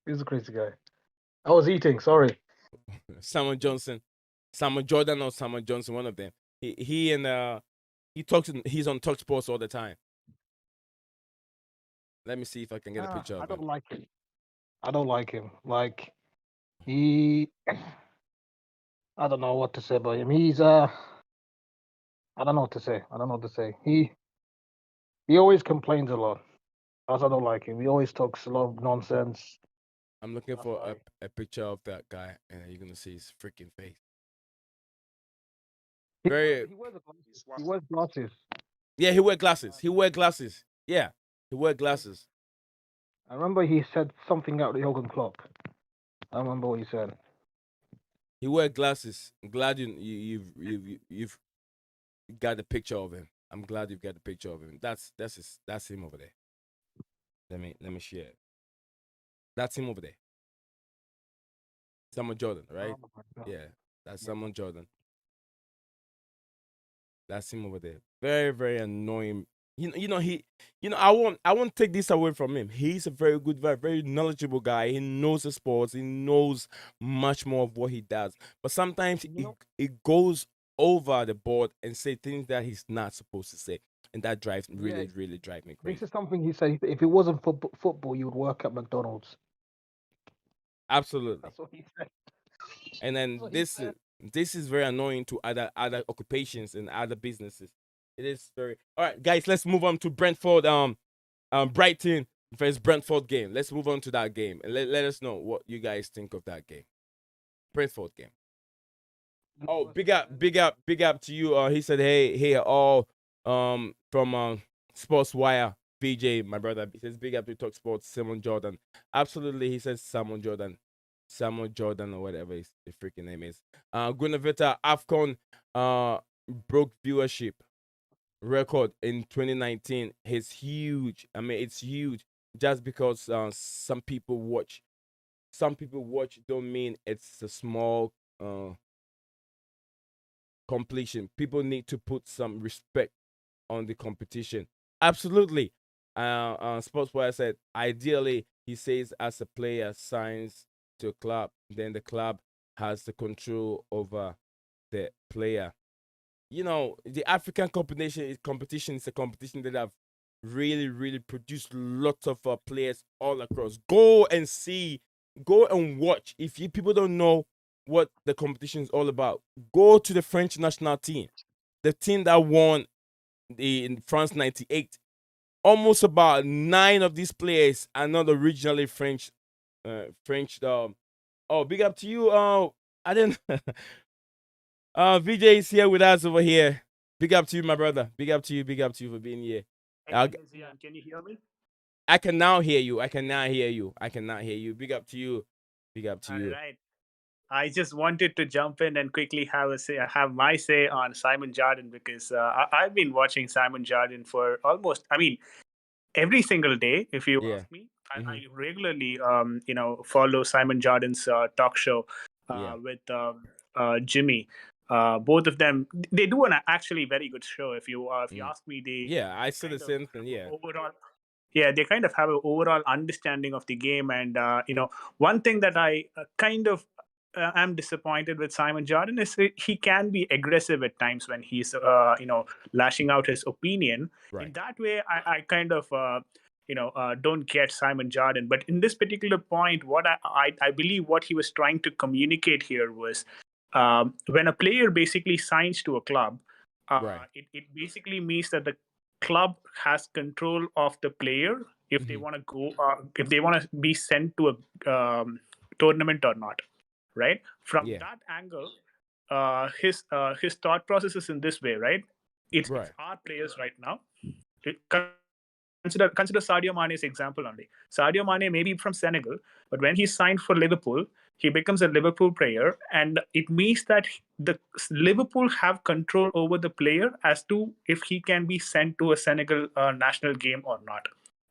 Who's the crazy guy? I was eating, sorry. Samuel Jordan, or Samuel Johnson, one of them. He's on Talk Sports all the time. Let me see if I can get a picture of him. I don't like him. I don't like him. Like he I don't know what to say about him. He's I don't know what to say. He always complains a lot. I don't like him. He always talks a lot of nonsense. I'm looking for a picture of that guy, and you're gonna see his freaking face. He wears glasses. Yeah, he wears glasses. Yeah, he wears glasses. I remember he said something out the Jurgen Klopp. I remember what he said. He wears glasses. I'm glad you've got a picture of him. I'm glad you've got a picture of him. That's him over there. Let me share it. That's him over there. Samuel Jordan, right? Yeah, that's Samuel Jordan. That's him over there. Very, very annoying. I won't take this away from him. He's a very good, very, very knowledgeable guy. He knows the sports. He knows much more of what he does. But sometimes it goes over the board and say things that he's not supposed to say. And that really drives me crazy. This is something he said. If it wasn't for football, you would work at McDonald's. Absolutely. That's what he said. And then this is very annoying to other occupations and other businesses. It is very all right, guys. Let's move on to Brentford. Brighton versus Brentford game. Let's move on to that game and let us know what you guys think of that game. Brentford game. Oh, big up to you. He said, hey, all from Sports Wire. VJ, my brother, he says big up to Talk Sports. Simon Jordan, absolutely. He says Simon Jordan or whatever his freaking name is. Guinevere AFCON broke viewership record in 2019. It's huge. I mean, it's huge. Just because some people watch don't mean it's a small completion. People need to put some respect on the competition. Absolutely. Sportswire said, ideally, he says, as a player signs to a club, then the club has the control over the player. The African competition is a competition that have really, really produced lots of players all across. Go and watch. If people don't know what the competition is all about, go to the French national team, the team that won in France '98. Almost about 9 of these players are not originally French. Big up to you. I didn't. VJ is here with us over here. Big up to you, my brother. Big up to you for being here. Can you hear me? I can now hear you. Big up to you. All right. I just wanted to jump in and quickly have my say on Simon Jordan, because I've been watching Simon Jordan for almost, every single day, if you ask me. I regularly, follow Simon Jordan's talk show with Jimmy. Both of them, they do an actually very good show. If you ask me, I said the same thing. Yeah. yeah, they kind of have an overall understanding of the game. And one thing that I kind of am disappointed with Simon Jordan is he can be aggressive at times when he's lashing out his opinion. Right. In that way, I kind of don't get Simon Jordan. But in this particular point, what I believe what he was trying to communicate here was when a player basically signs to a club, Right. it basically means that the club has control of the player if they Mhm. want to go, if they want to be sent to a tournament or not, right? From Yeah. that angle, his thought process is in this way, right? It's Right. our players right now. It, consider Sadio Mane's example only. Sadio Mane may be from Senegal, but when he signed for Liverpool, he becomes a Liverpool player, and it means that the Liverpool have control over the player as to if he can be sent to a Senegal national game or not.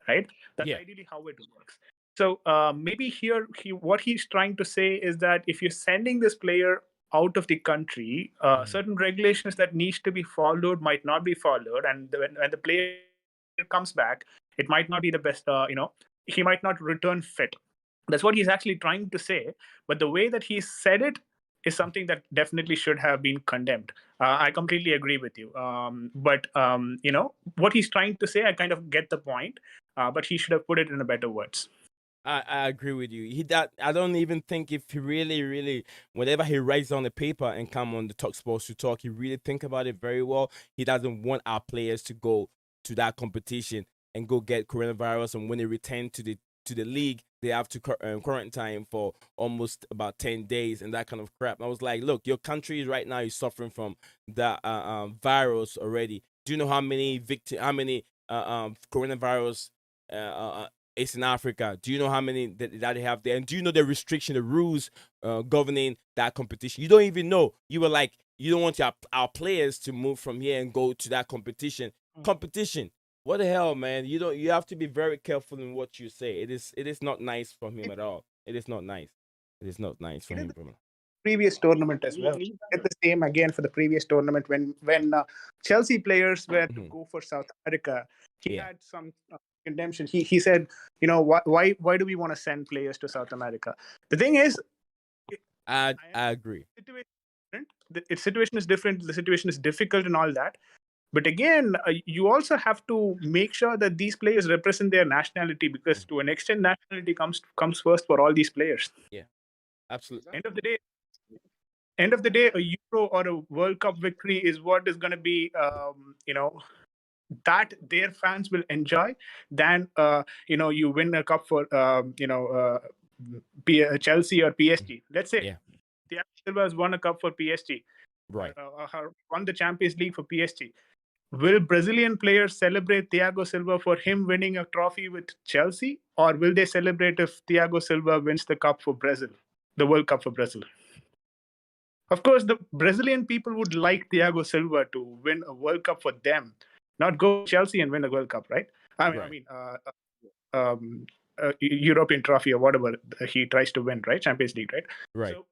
Right? That's Yeah. ideally how it works. So maybe here, what he's trying to say is that if you're sending this player out of the country, certain regulations that needs to be followed might not be followed, and when the player comes back, it might not be the best. He might not return fit. That's what he's actually trying to say. But the way that he said it is something that definitely should have been condemned. I completely agree with you. But what he's trying to say, I kind of get the point. But he should have put it in a better words. I agree with you. I don't even think if he really, whenever he writes on the paper and come on the Talk Sports to talk, he really think about it very well. He doesn't want our players to go to that competition and go get coronavirus, and when they return to the league, they have to quarantine for almost about 10 days and that kind of crap. And I was like, look, your country right now is suffering from that virus already. Do you know how many coronavirus it's in Africa? Do you know how many that they have there? And do you know the restriction, the rules governing that competition? You don't even know. You were like, you don't want our players to move from here and go to that competition. Competition. What the hell, man? You have to be very careful in what you say. It is not nice from him at all. It is not nice. It is not nice from him. Previous tournament as well. Did the same again for the previous tournament when Chelsea players were to go for South America. He had some condemnation. He said, why do we want to send players to South America? The thing is, I agree. The situation is different. The situation is difficult and all that. But again, you also have to make sure that these players represent their nationality, because to an extent, nationality comes first for all these players. Yeah, absolutely. End of the day, a Euro or a World Cup victory is what is going to be, that their fans will enjoy than you win a cup for Chelsea or PSG. Let's say Thiago Silva has won a cup for PSG, right? Won the Champions League for PSG. Will Brazilian players celebrate Thiago Silva for him winning a trophy with Chelsea, or will they celebrate if Thiago Silva wins the cup for Brazil, the World Cup for Brazil? Of course, the Brazilian people would like Thiago Silva to win a World Cup for them, not go to Chelsea and win a World Cup, right? European trophy or whatever he tries to win, right? Champions League, right? Right. So,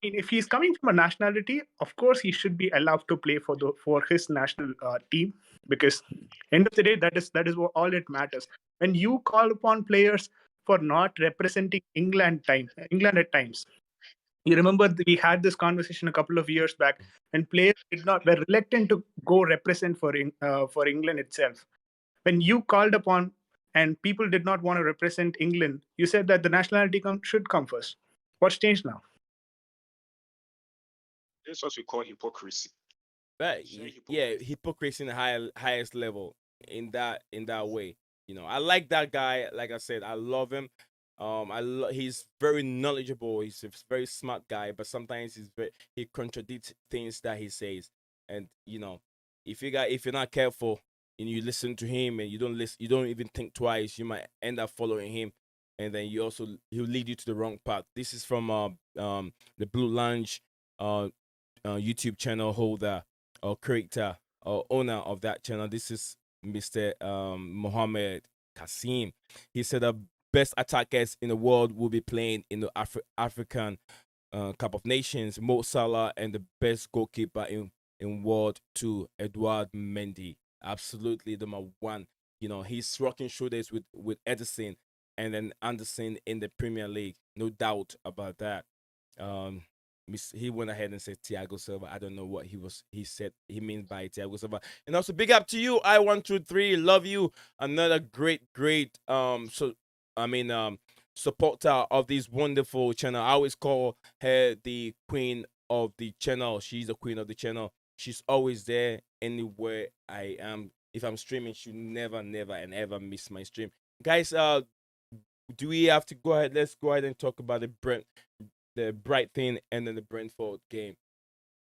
if he's coming from a nationality, of course he should be allowed to play for his national team, because end of the day, that is what all it matters. When you call upon players for not representing England at times, you remember we had this conversation a couple of years back, and players were reluctant to go represent for England itself. When you called upon and people did not want to represent England, you said that the nationality should come first. What's changed now? That's what we call hypocrisy. But hypocrisy in the highest level in that way. I like that guy. Like I said, I love him. He's very knowledgeable. He's a very smart guy, but sometimes he contradicts things that he says. And if you're not careful and you listen to him and you don't even think twice, you might end up following him, and then he'll lead you to the wrong path. This is from the Blue Lounge YouTube channel holder or creator or owner of that channel. This is Mr. Mohammed Kasim. He said the best attackers in the world will be playing in the African Cup of Nations. Mo Salah, and the best goalkeeper in World 2, Edouard Mendy. Absolutely, number one. he's rocking shoulders with Edison and then Anderson in the Premier League. No doubt about that. Um, he went ahead and said Thiago Silva. I don't know what he said he means by Thiago Silva. And also big up to you, I123. Love you. Another great supporter of this wonderful channel. I always call her the queen of the channel. She's the queen of the channel. She's always there anywhere I am. If I'm streaming, she'll never and ever miss my stream. Guys, do we have to go ahead? Let's go ahead and talk about the Brighton and then the Brentford game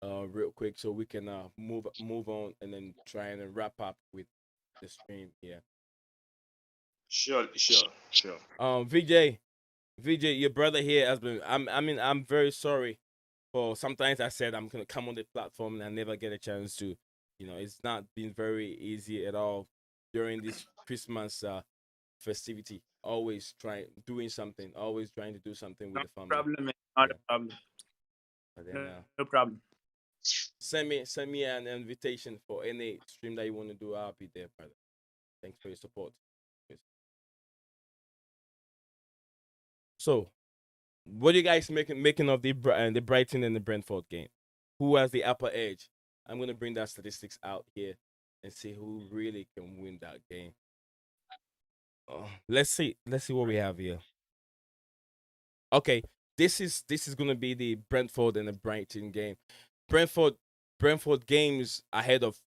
real quick, so we can move on and then try and wrap up with the stream here. Sure. VJ, your brother here has been. I'm very sorry for sometimes I said I'm gonna come on the platform and I never get a chance to. It's not been very easy at all during this Christmas festivity. Always trying to do something with the family. Problem, not a problem. But then, no problem. Send me an invitation for any stream that you want to do. I'll be there, brother. Thanks for your support. So, what are you guys making of the Brighton and the Brentford game? Who has the upper edge? I'm gonna bring that statistics out here and see who really can win that game. Let's see what we have here. Okay, this is gonna be the Brentford and the Brighton game. Brentford games ahead of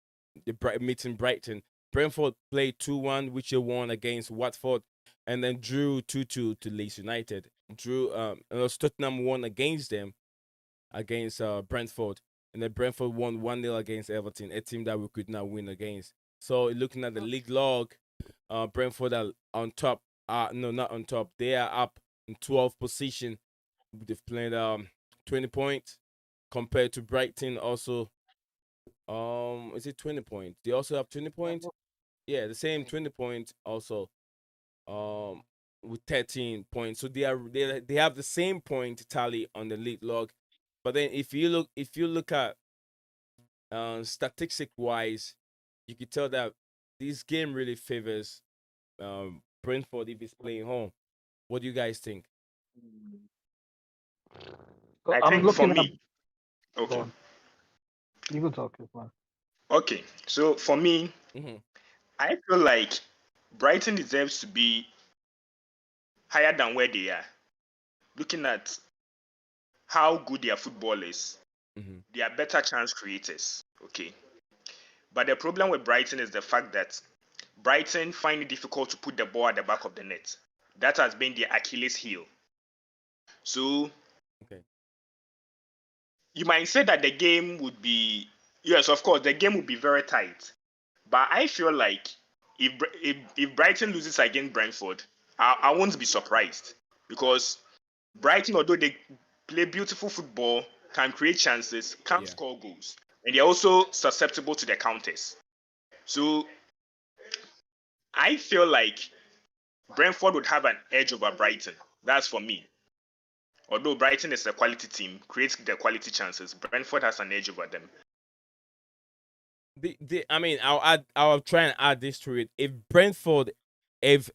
the meeting Brighton. Brentford played 2-1, which they won against Watford, and then drew 2-2 to Leeds United. Tottenham won against them, against Brentford, and then Brentford won 1-0 against Everton, a team that we could not win against. So looking at the league log, Brentford are on top. No, not on top. They are up in 12th position. They've played 20 points compared to Brighton. Also, is it 20 points? They also have 20 points. Yeah, the same 20 points. Also, with 13 points. So they have the same point tally on the league log. But then if you look at statistic wise, you can tell that this game really favors Brentford if it's playing home. What do you guys think? I think for me. Okay. You can talk, man. Okay, so for me, I feel like Brighton deserves to be higher than where they are. Looking at how good their football is, they are better chance creators. Okay, but the problem with Brighton is the fact that Brighton find it difficult to put the ball at the back of the net. That has been their Achilles heel. So, you might say that the game would be, yes, of course, the game would be very tight. But I feel like if Brighton loses against Brentford, I won't be surprised. Because Brighton, although they play beautiful football, can create chances, can't score goals. And they're also susceptible to the counters. So, I feel like Brentford would have an edge over Brighton. That's for me. Although Brighton is a quality team, creates the quality chances, Brentford has an edge over them. I'll try and add this to it. If Brighton have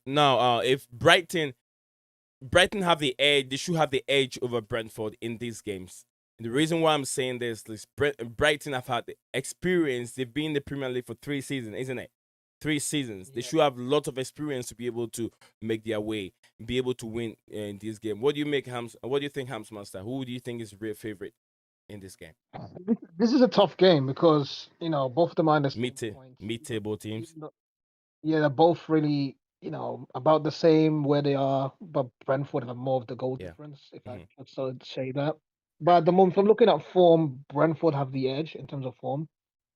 the edge, they should have the edge over Brentford in these games. And the reason why I'm saying this is Brighton have had the experience. They've been in the Premier League for 3 seasons, isn't it? 3 seasons. They should have a lot of experience to be able to make their way, be able to win in this game. What do you make, Hams? What do you think, Hams Master? Who do you think is your real favorite in this game? This is a tough game because both of them are in the mid-table teams. Yeah, they're both really about the same where they are, but Brentford have more of the goal difference, if I could so say that. But at the moment, from looking at form, Brentford have the edge in terms of form.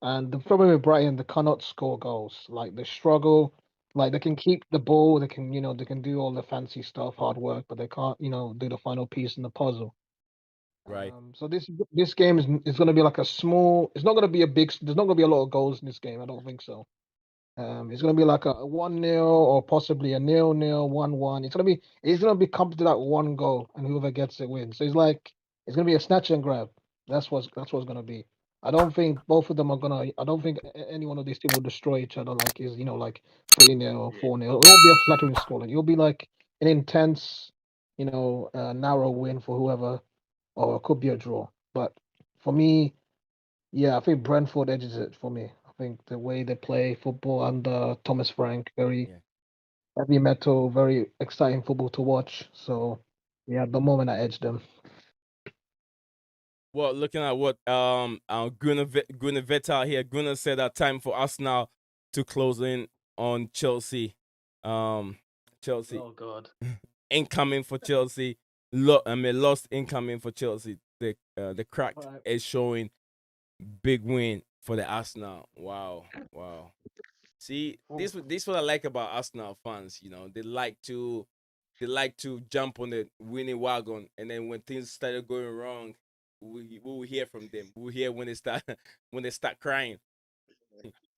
And the problem with Brighton, they cannot score goals. Like they struggle. Like they can keep the ball, they can do all the fancy stuff, hard work, but they can't do the final piece in the puzzle. Right. So this game is going to be like a small. It's not going to be a big. There's not going to be a lot of goals in this game. I don't think so. It's going to be like a 1-0 or possibly a 0-0, 1-1. It's going to be come to that one goal, and whoever gets it wins. So it's going to be a snatch and grab. That's what's going to be. I don't think both of them are gonna. I don't think any one of these teams will destroy each other. Like is like 3-0 or 4-0. It won't be a flattering scoreline. It'll be like an intense, narrow win for whoever, or it could be a draw. But for me, yeah, I think Brentford edges it for me. I think the way they play football under Thomas Frank, very Yeah. heavy metal, very exciting football to watch. So yeah, at the moment I edge them. Well, looking at what Gunnar Vettel here, Gunnar said that time for us now to close in on Chelsea. Chelsea Oh God. incoming for Chelsea. Lost incoming for Chelsea. The crack Right. is showing big win for the Arsenal. Wow. See, this what I like about Arsenal fans. They like to jump on the winning wagon, and then when things started going wrong, we will hear from them. We'll hear when they start when they start crying.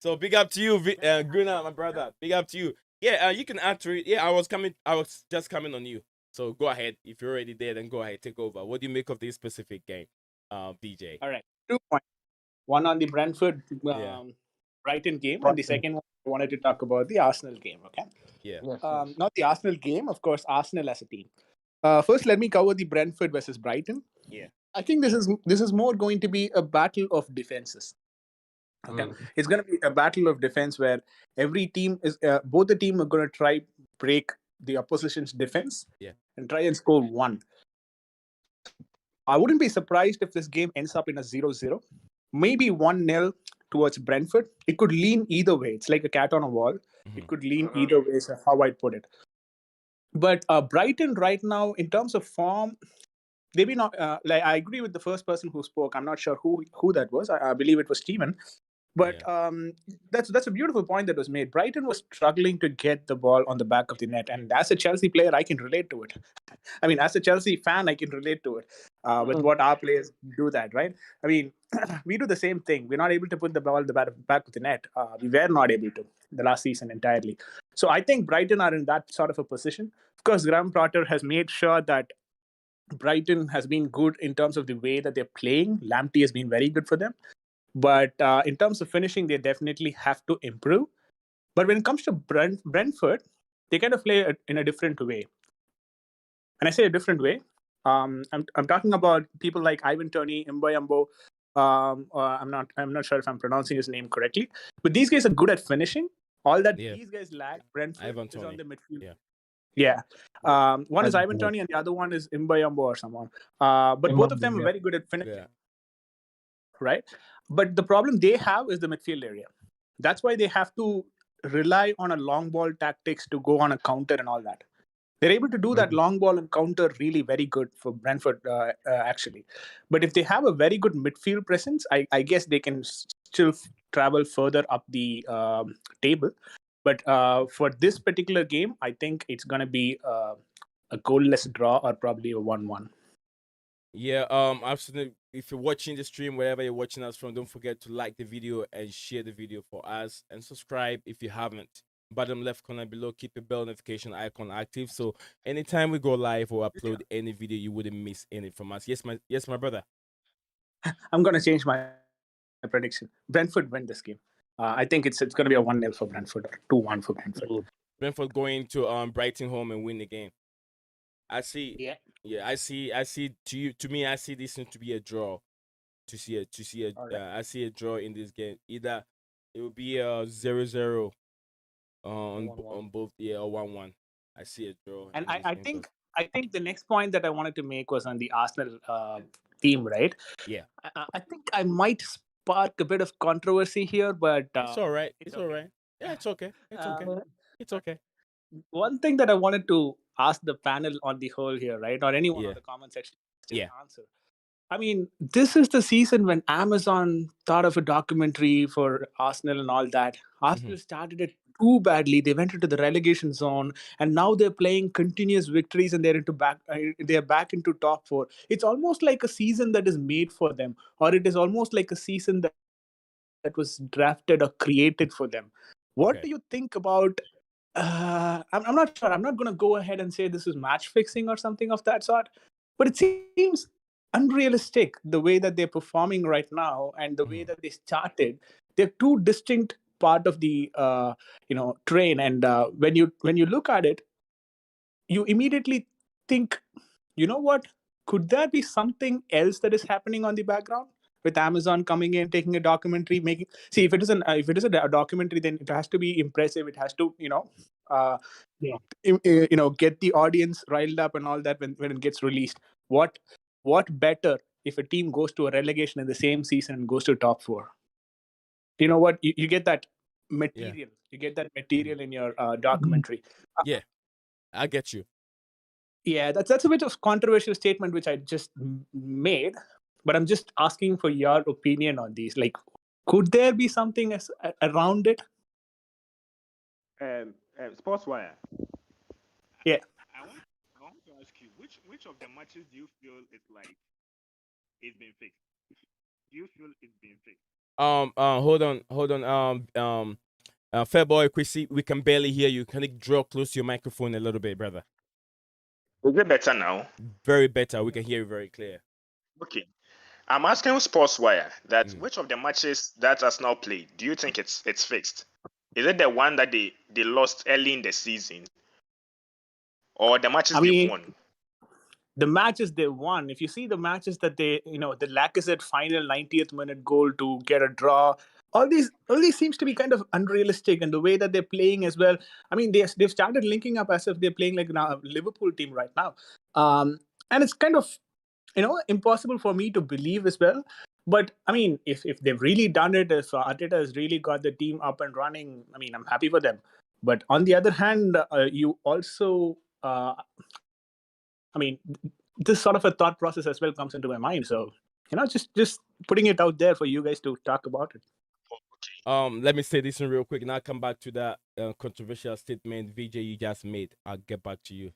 So big up to you, Gunnar, my brother. Big up to you. Yeah, you can add to it. Yeah, I was just coming on you. So go ahead. If you're already there, then go ahead, take over. What do you make of this specific game, BJ? All right, 2 points. One on the Brentford Yeah. Brighton game, and the Brighton. second one I wanted to talk about the Arsenal game. Okay, Yeah. Yes. not the Arsenal game, of course. Arsenal as a team. First, let me cover the Brentford versus Brighton. Yeah. I think this is more going to be a battle of defenses. Okay, it's going to be a battle of defense where every team is both the team are going to try break the opposition's defense and try and score one. I wouldn't be surprised if this game ends up in a 0-0, maybe 1-0 towards Brentford. It could lean either way. It's like a cat on a wall. It could lean either way, is how I'd put it. But Brighton right now, in terms of form, they've been like, I agree with the first person who spoke. I'm not sure who that was. I believe it was Steven. But that's a beautiful point that was made. Brighton was struggling to get the ball on the back of the net, and as a Chelsea player, I can relate to it. I mean, as a Chelsea fan, I can relate to it with what our players do that, right? I mean, we do the same thing. We're not able to put the ball in the back of the net. We were not able to the last season entirely. So I think Brighton are in that sort of a position. Of course, Graham Potter has made sure that Brighton has been good in terms of the way that they're playing. Lamptey has been very good for them. But in terms of finishing, they definitely have to improve. But when it comes to Brentford, they kind of play in a different way. When I say a different way, I'm talking about people like Ivan Toney, Mboyambo. I'm not sure if I'm pronouncing his name correctly, but these guys are good at finishing. All that these guys lack, Brentford is on the midfield. Yeah. One is Ivan Toney and the other one is Mboyambo or someone. But both of them are very good at finishing. Yeah. Right? But the problem they have is the midfield area. That's why they have to rely on a long ball tactics to go on a counter and all that. They're able to do that long ball and counter really very good for Brentford, actually. But if they have a very good midfield presence, I guess they can still travel further up the table. But for this particular game, I think it's going to be a goalless draw or probably a 1-1. Yeah, absolutely. If you're watching the stream, wherever you're watching us from, don't forget to like the video and share the video for us, and subscribe if you haven't. Bottom left corner below, keep your bell notification icon active, so anytime we go live or upload any video, you wouldn't miss any from us. Yes, my brother. I'm gonna change my prediction. Brentford win this game. I think it's gonna be a 1-0 for Brentford or 2-1 for Brentford. Brentford going to Brighton home and win the game. I see. Yeah, I see. To me, I see this to be a draw. I see a draw in this game. Either it will be a 0-0 on both, or 1-1. I see a draw. And I think the next point that I wanted to make was on the Arsenal team, right? Yeah. I think I might spark a bit of controversy here, but it's all right. It's all right. Yeah, it's okay. It's okay. One thing that I wanted to ask the panel on the whole here, right, or anyone on the comment section, answer. I mean, this is the season when Amazon thought of a documentary for Arsenal and all that. Arsenal started it too badly. They went into the relegation zone, and now they're playing continuous victories, and they're back into top 4. It's almost like a season that is made for them, or it is almost like a season that was drafted or created for them. What do you think about? I'm not sure. I'm not going to go ahead and say this is match fixing or something of that sort, but it seems unrealistic the way that they're performing right now and the way that they started. They're two distinct part of the train, and when you look at it, you immediately think, you know what? Could there be something else that is happening on the background with Amazon coming in, taking a documentary, making? See, if it is a documentary, then it has to be impressive. It has to, uh, Yeah. get the audience riled up and all that when it gets released. What better if a team goes to a relegation in the same season and goes to top four? You know what? You get that material. You get that material in your documentary. Yeah, I get you. Yeah, that's a bit of controversial statement which I just made, but I'm just asking for your opinion on these. Like, could there be something around it? Sports Wire. Yeah. I want to ask you which of the matches do you feel it's been fixed? Do you feel it's been fixed? Hold on. Fair boy, Chrissy, we can barely hear you. Can you draw close to your microphone a little bit, brother? Is it better now? Very better. We can hear you very clear. Okay. I'm asking Sportswire that which of the matches that Arsenal played do you think it's fixed? Is it the one that they lost early in the season, or the matches they've won? The matches they won, if you see the matches that the Lacazette final 90th minute goal to get a draw, all these seems to be kind of unrealistic, and the way that they're playing as well. I mean, they've started linking up as if they're playing like a Liverpool team right now, and it's kind of impossible for me to believe as well. But I mean, if they've really done it, if Arteta has really got the team up and running, I mean, I'm happy for them. But on the other hand, you also I mean, this sort of a thought process as well comes into my mind. So, just putting it out there for you guys to talk about it. Let me say this one real quick, and I'll come back to that controversial statement VJ you just made. I'll get back to you.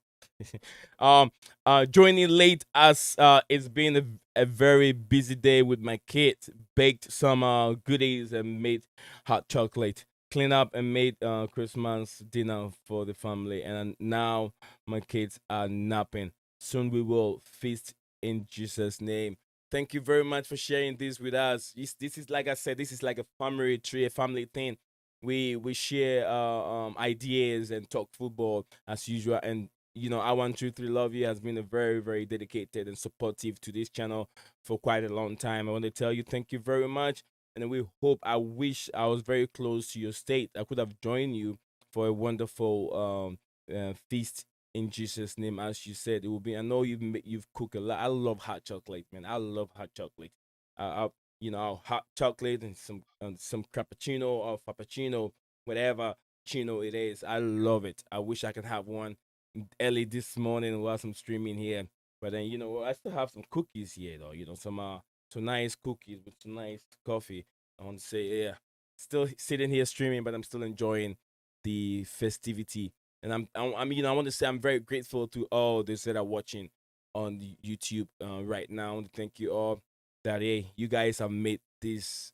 Joining late as it's been a very busy day with my kids. Baked some goodies and made hot chocolate. Clean up and made Christmas dinner for the family, and now my kids are napping. Soon we will feast in Jesus' name. Thank you very much for sharing this with us. This is, like I said, this is like a family tree, a family thing. We share ideas and talk football as usual. And I 123 Love You has been a very, very dedicated and supportive to this channel for quite a long time. I want to tell you thank you very much. And we hope, I wish I was very close to your state. I could have joined you for a wonderful feast in Jesus' name. As you said, it will be. I know you've cooked a lot. I love hot chocolate, man. I love hot chocolate. Hot chocolate and some cappuccino or frappuccino, whatever chino it is. I love it. I wish I could have one early this morning while I'm streaming here. But then I still have some cookies here though. Some nice cookies with some nice coffee. I want to say, yeah, still sitting here streaming, but I'm still enjoying the festivity. And I want to say I'm very grateful to all those that are watching on the YouTube right now. Thank you all that you guys have made this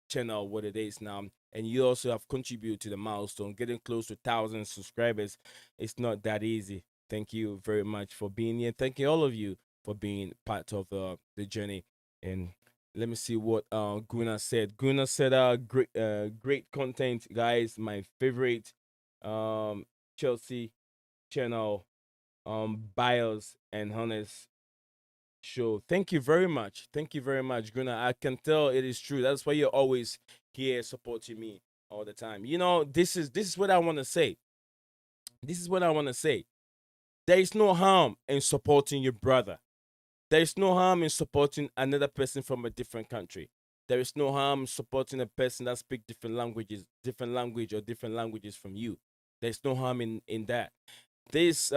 channel what it is now, and you also have contributed to the milestone, getting close to 1,000 subscribers. It's not that easy. Thank you very much for being here. Thank you all of you for being part of the journey. And let me see what Guna said. Guna said, great content, guys. My favorite Chelsea channel, bios and honest show. Thank you very much. Thank you very much, Guna. I can tell it is true. That's why you're always here supporting me all the time. This is what I want to say. This is what I want to say. There is no harm in supporting your brother. There is no harm in supporting another person from a different country. There is no harm in supporting a person that speaks different languages from you. There's no harm in that. This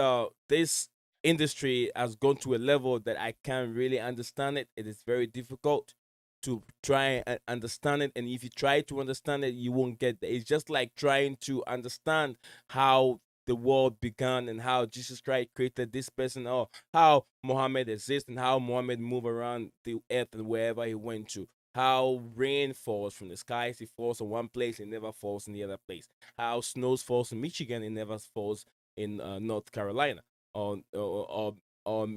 industry has gone to a level that I can't really understand it. It is very difficult to try and understand it, and if you try to understand it, you won't get there. It's just like trying to understand how the world began and how Jesus Christ created this person, or how Muhammad exists and how Muhammad moved around the earth and wherever he went to. How rain falls from the skies, it falls in one place, it never falls in the other place. How snows falls in Michigan, it never falls in North Carolina or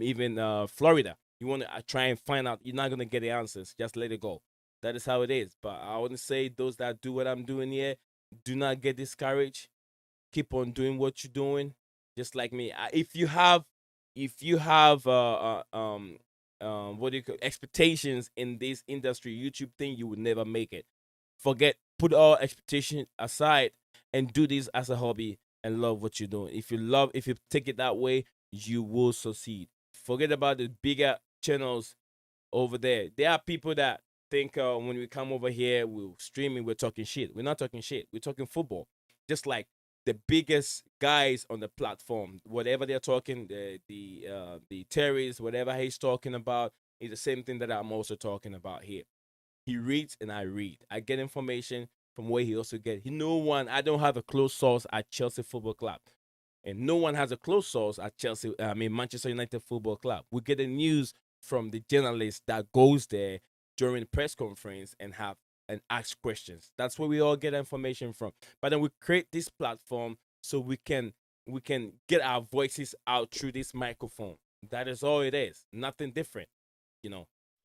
even Florida. You want to try and find out. You're not gonna get the answers. Just let it go. That is how it is. But I want to say those that do what I'm doing here, do not get discouraged. Keep on doing what you're doing, just like me. If you have what do you call expectations in this industry, YouTube thing, you would never make it. Put all expectation aside and do this as a hobby and love what you're doing. If you take it that way, you will succeed. Forget about the bigger channels over there. There are people that think when we come over here, we're streaming, we're talking shit. We're not talking shit. We're talking football. Just like the biggest guys on the platform, whatever they're talking, the terrorists, whatever he's talking about, is the same thing that I'm also talking about here. He reads and I read. I get information from where he also gets. I don't have a close source at Chelsea Football Club. And no one has a close source at Manchester United Football Club. We get the news from the journalist that goes there during the press conference and ask questions. That's where we all get information from. But then we create this platform so we can get our voices out through this microphone. That is all it is. Nothing different,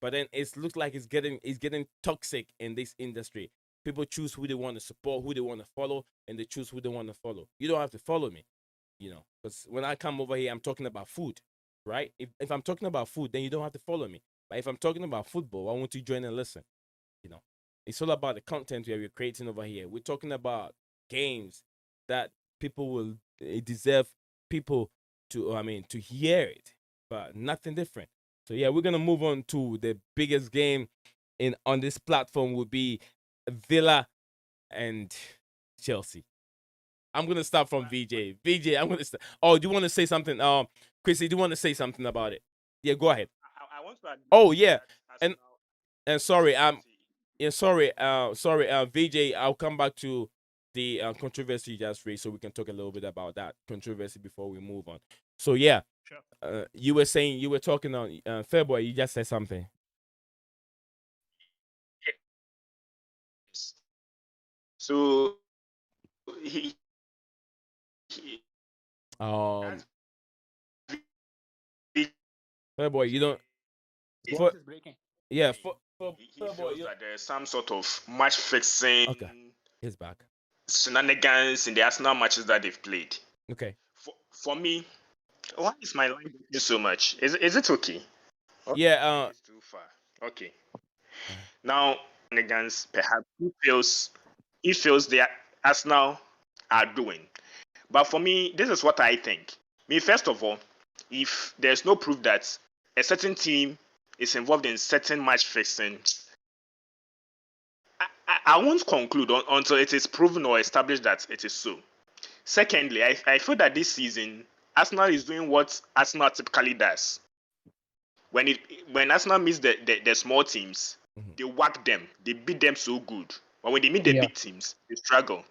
But then it looks like it's getting toxic in this industry. People choose who they want to support, who they want to follow, and they choose who they want to follow. You don't have to follow me, because when I come over here, I'm talking about food, right? If I'm talking about food, then you don't have to follow me. But if I'm talking about football, why won't you join and listen? It's all about the content we're creating over here. We're talking about games that deserve people to hear it, but nothing different. So yeah, we're gonna move on to the biggest game on this platform would be Villa and Chelsea. I'm gonna start from VJ. VJ, I'm gonna start. Oh, do you want to say something? Chrissy, do you want to say something about it? Yeah, go ahead. I want to. Oh yeah, and sorry, sorry, VJ. I'll come back to the controversy you just raised, so we can talk a little bit about that controversy before we move on. So yeah, Sure. you were talking on February. You just said something. So February, you don't. Voice is breaking. Yeah, he feels that there's some sort of match fixing. Okay, he's back. Shenanigans in the Arsenal matches that they've played. Okay. For me, why is my line breaking so much? Is it okay? Yeah. It's too far. Okay. Now, shenanigans, perhaps he feels the Arsenal are doing. But for me, this is what I think. First of all, if there's no proof that a certain team is involved in certain match fixing, I won't conclude until it is proven or established that it is so. Secondly, I feel that this season, Arsenal is doing what Arsenal typically does. When Arsenal meets the small teams, they whack them, they beat them so good. But when they meet the big teams, they struggle.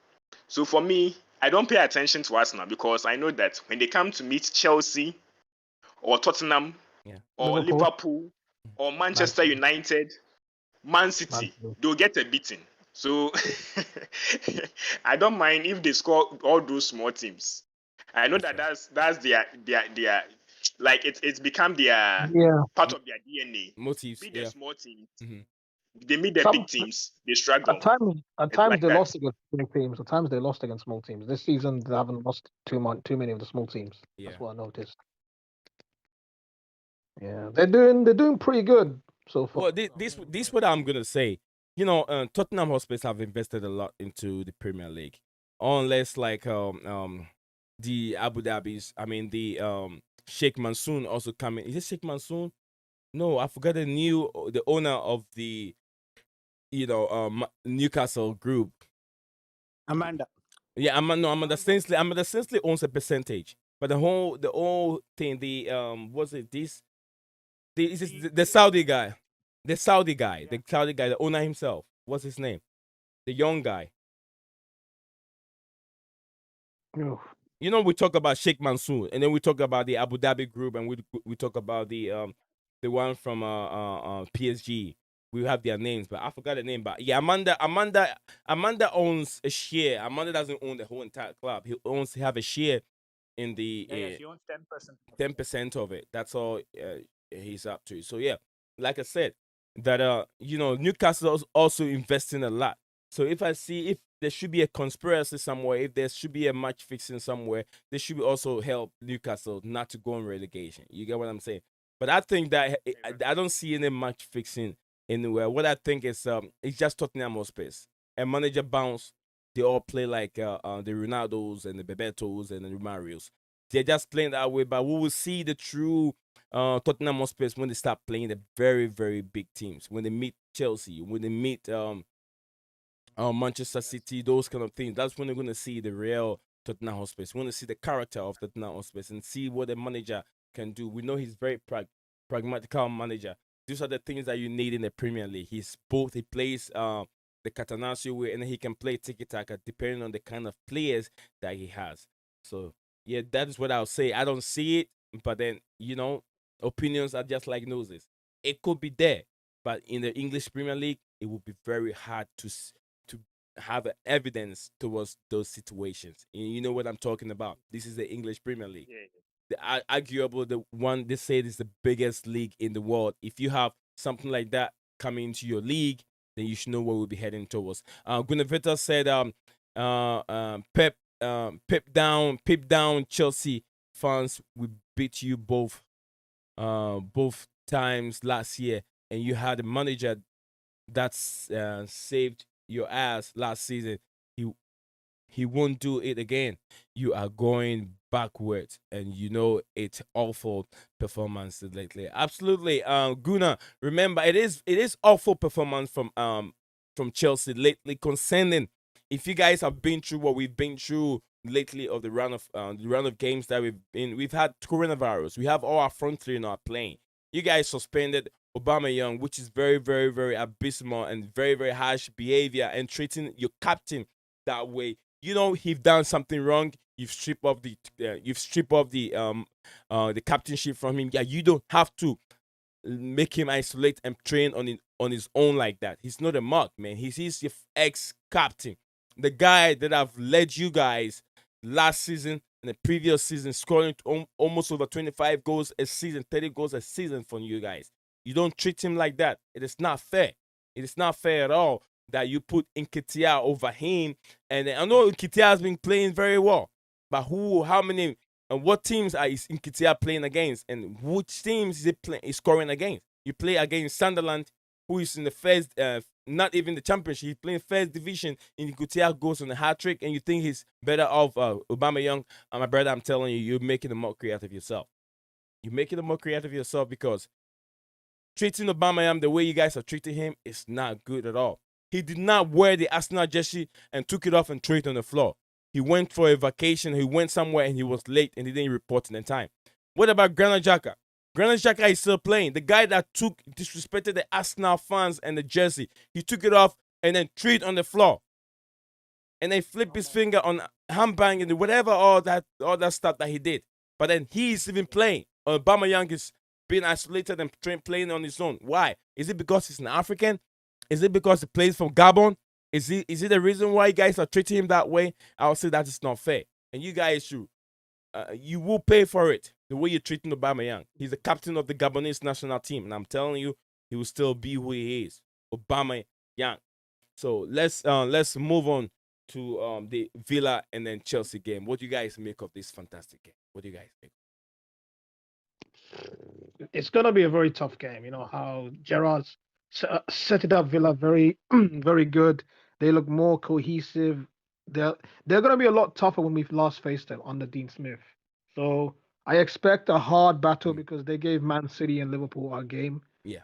So for me, I don't pay attention to Arsenal because I know that when they come to meet Chelsea or Tottenham or Liverpool or Manchester United, Man City, they'll get a beating. So I don't mind if they score all those small teams. I know that's their like it's become their part of their DNA. Motives. Beat the small teams. They meet the big teams, they struggle. At times they lost against big teams. At times they lost against small teams. This season they haven't lost too many of the small teams. That's what I noticed. Yeah, they're doing pretty good so far. Well, this what I'm gonna say. Tottenham Hotspur have invested a lot into the Premier League. Unless like the Abu Dhabis, the Sheikh Mansour also coming. Is it Sheikh Mansour? No, I forgot the owner of the Newcastle group. Amanda. Yeah, Amanda Sensley. Amanda Sensley owns a percentage, but the whole thing, the Saudi guy, the Saudi guy, the owner himself. What's his name? The young guy. We talk about Sheikh Mansour, and then we talk about the Abu Dhabi group, and we talk about the one from PSG. We have their names, but I forgot the name. But yeah, Amanda owns a share. Amanda doesn't own the whole entire club. He have a share in the. She owns 10%. 10% of it. That's all he's up to. So yeah, like I said, that Newcastle is also investing a lot. So if there should be a conspiracy somewhere, if there should be a match fixing somewhere, they should also help Newcastle not to go on relegation. You get what I'm saying? But I think that I don't see any match fixing anywhere. What I think is it's just Tottenham Hotspur. A manager bounce, they all play like the Ronaldos and the Bebetos and the Romarios. They're just playing that way, but we will see the true Tottenham Hotspur when they start playing the very, very big teams. When they meet Chelsea, when they meet Manchester City, those kind of things. That's when they're going to see the real Tottenham Hotspur. We want to see the character of Tottenham Hotspur and see what the manager can do. We know he's very pragmatical manager. These are the things that you need in the Premier League. He plays the Catenaccio way, and he can play tiki-taka depending on the kind of players that he has. So, yeah, that is what I'll say. I don't see it, but then, opinions are just like noses. It could be there, but in the English Premier League, it will be very hard to have evidence towards those situations. You know what I'm talking about. This is the English Premier League. Yeah. Arguable the one they say is the biggest league in the world. If you have something like that coming into your league, then you should know where we'll be heading towards. Gunavita said, Pep down, Chelsea fans. We beat you both times last year, and you had a manager that's saved your ass last season. He won't do it again. You are going backwards, and it's awful performance lately. Absolutely, Guna. Remember, it is awful performance from Chelsea lately. Concerning, if you guys have been through what we've been through lately of the run of games that we've had coronavirus. We have all our front three not playing. You guys suspended Aubameyang, which is very, very, very abysmal and very, very harsh behavior, and treating your captain that way. He's done something wrong. You've stripped off the captainship from him. Yeah, you don't have to make him isolate and train on his own like that. He's not a mark, man. He's your ex-captain, the guy that have led you guys last season and the previous season, scoring almost over 25 goals a season, 30 goals a season for you guys. You don't treat him like that. It is not fair. It is not fair at all that you put Nketiah over him. And I know Nketiah has been playing very well, but how many, and what teams is Nketiah playing against, and which teams is scoring against? You play against Sunderland, who is in the first, not even the championship. He's playing first division, and Nketiah goes on a hat trick, and you think he's better off Aubameyang. And my brother, I'm telling you, you're making a mockery out of yourself. You're making a mockery out of yourself, because treating Aubameyang the way you guys are treating him is not good at all. He did not wear the Arsenal jersey and took it off and threw it on the floor. He went for a vacation. He went somewhere and he was late and he didn't report in time. What about Granit Xhaka? Granit Xhaka is still playing. The guy that disrespected the Arsenal fans and the jersey. He took it off and then threw it on the floor. And then flipped his finger on handbang and whatever, all that stuff that he did. But then he's even playing. Aubameyang is being isolated and playing on his own. Why? Is it because he's an African? Is it because he plays from Gabon? Is it the reason why you guys are treating him that way? I'll say that is not fair. And you guys should. You will pay for it, the way you're treating Aubameyang. He's the captain of the Gabonese national team. And I'm telling you, he will still be who he is. Aubameyang. So let's move on to the Villa and then Chelsea game. What do you guys make of this fantastic game? What do you guys make? It's going to be a very tough game. You know how Gerrard's set it up Villa very, very good. They look more cohesive. They're going to be a lot tougher when we've last faced them under Dean Smith. So I expect a hard battle because they gave Man City and Liverpool a game. Yeah.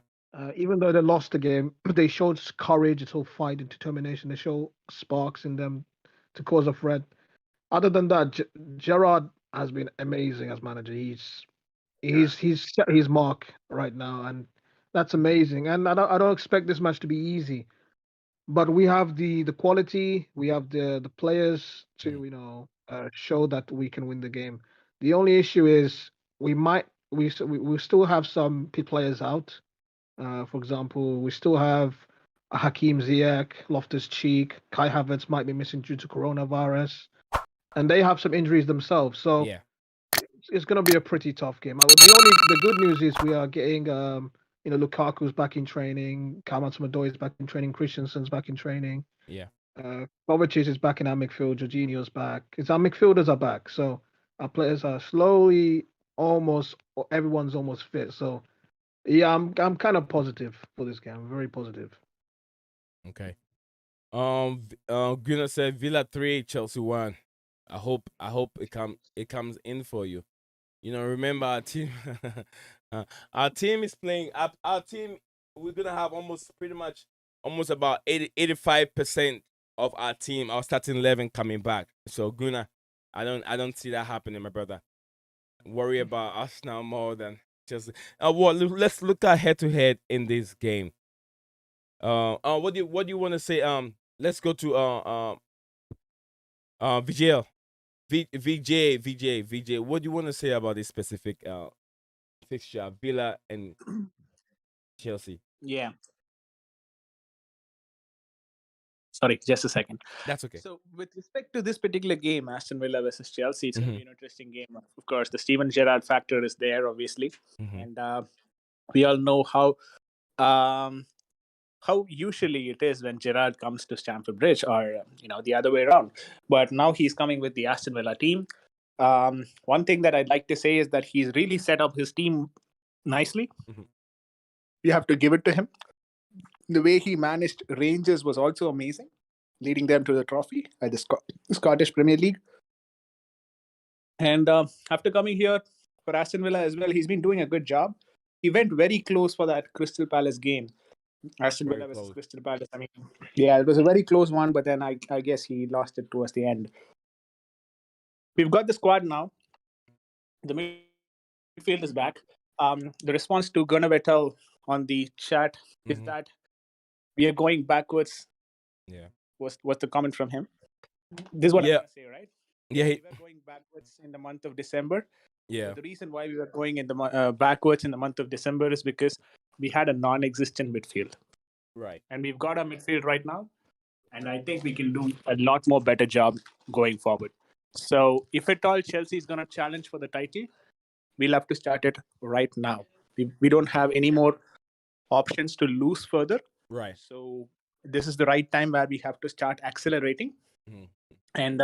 Even though they lost the game, they showed courage, it's all fight and determination. They show sparks in them to cause a threat. Other than that, Gerrard has been amazing as manager. He's set his mark right now, and that's amazing. And I don't expect this match to be easy, but we have the quality, we have the players to show that we can win the game. The only issue is we still have some players out. For example, we still have Hakeem Ziyech, Loftus-Cheek, Kai Havertz might be missing due to coronavirus, and they have some injuries themselves. So yeah. it's going to be a pretty tough game. The good news is we are getting Lukaku's back in training, Kamats is back in training, Christensen's back in training. Yeah. Kovacic is back in our midfield, Jorginho's back. Our midfielders are back, so our players are slowly everyone's almost fit. So yeah, I'm kind of positive for this game. I'm very positive. Okay. Gunnar said Villa 3, Chelsea 1. I hope it comes in for you. Remember our team. Our team is playing. Our team. We're gonna have almost about 85% of our team, our starting 11, coming back. So Gunnar, I don't see that happening, my brother. Worry about us now more than just. Let's look at head to head in this game. What do you want to say? Let's go to VJ. VJ. What do you want to say about this specific fixture, Villa and Chelsea? Yeah. Sorry, just a second. That's okay. So, with respect to this particular game, Aston Villa versus Chelsea, it's going to be an interesting game. Of course, the Steven Gerrard factor is there, obviously, and we all know how usually it is when Gerrard comes to Stamford Bridge, or the other way around. But now he's coming with the Aston Villa team. One thing that I'd like to say is that he's really set up his team nicely. You have to give it to him. The way he managed Rangers was also amazing, leading them to the trophy at the Scottish Premier League. And after coming here for Aston Villa as well, he's been doing a good job. He went very close for that Crystal Palace game. Aston Villa versus Crystal Palace. I mean, yeah, it was a very close one, but then I guess he lost it towards the end. We've got the squad now. The midfield is back. The response to Gunnar Vettel on the chat is that we are going backwards. Yeah. What's the comment from him? This is what I'm going to say, right? Yeah. We were going backwards in the month of December. Yeah. But the reason why we were going in the backwards in the month of December is because we had a non-existent midfield. Right. And we've got our midfield right now. And I think we can do a lot more better job going forward. So if at all Chelsea is going to challenge for the title, we'll have to start it right now. We don't have any more options to lose further. Right. So this is the right time where we have to start accelerating. And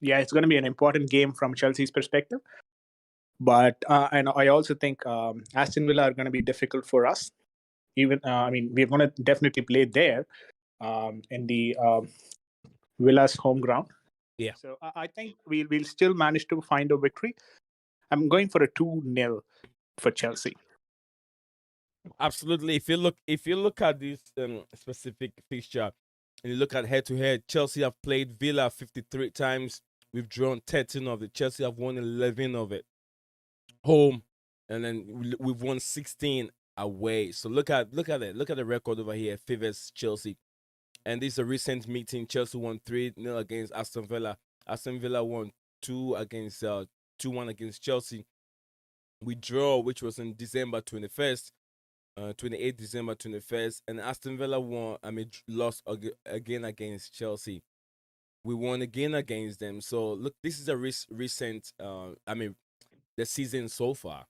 it's going to be an important game from Chelsea's perspective. But and I also think Aston Villa are going to be difficult for us. Even we're going to definitely play there in the Villa's home ground. Yeah. So I think we'll still manage to find a victory. I'm going for a 2-0 for Chelsea. Absolutely. If you look at this specific fixture and you look at head to head, Chelsea have played Villa 53 times. We've drawn 13 of it. Chelsea have won 11 of it home, and then we've won 16 away. So look at it. Look at the record over here. Favors Chelsea. And this is a recent meeting. Chelsea won 3-0 against Aston Villa. Aston Villa won 2-1 against Chelsea. We draw, which was on December 21st, 28th December 21st, and Aston Villa lost again against Chelsea. We won again against them. So look, this is a recent. The season so far.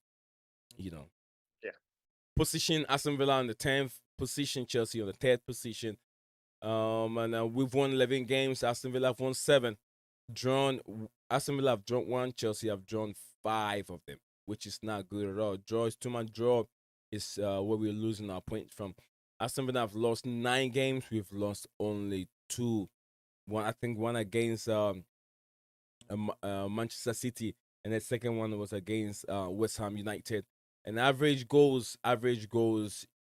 Yeah. Position Aston Villa on the 10th position, Chelsea on the 3rd position. And we've won 11 games. Aston Villa have won 7. Aston Villa have drawn 1. Chelsea have drawn 5 of them, which is not good at all. Draw is too much. Draw is where we're losing our point from. Aston Villa have lost 9 games. We've lost only 2. One against Manchester City, and the second one was against West Ham United. And average goals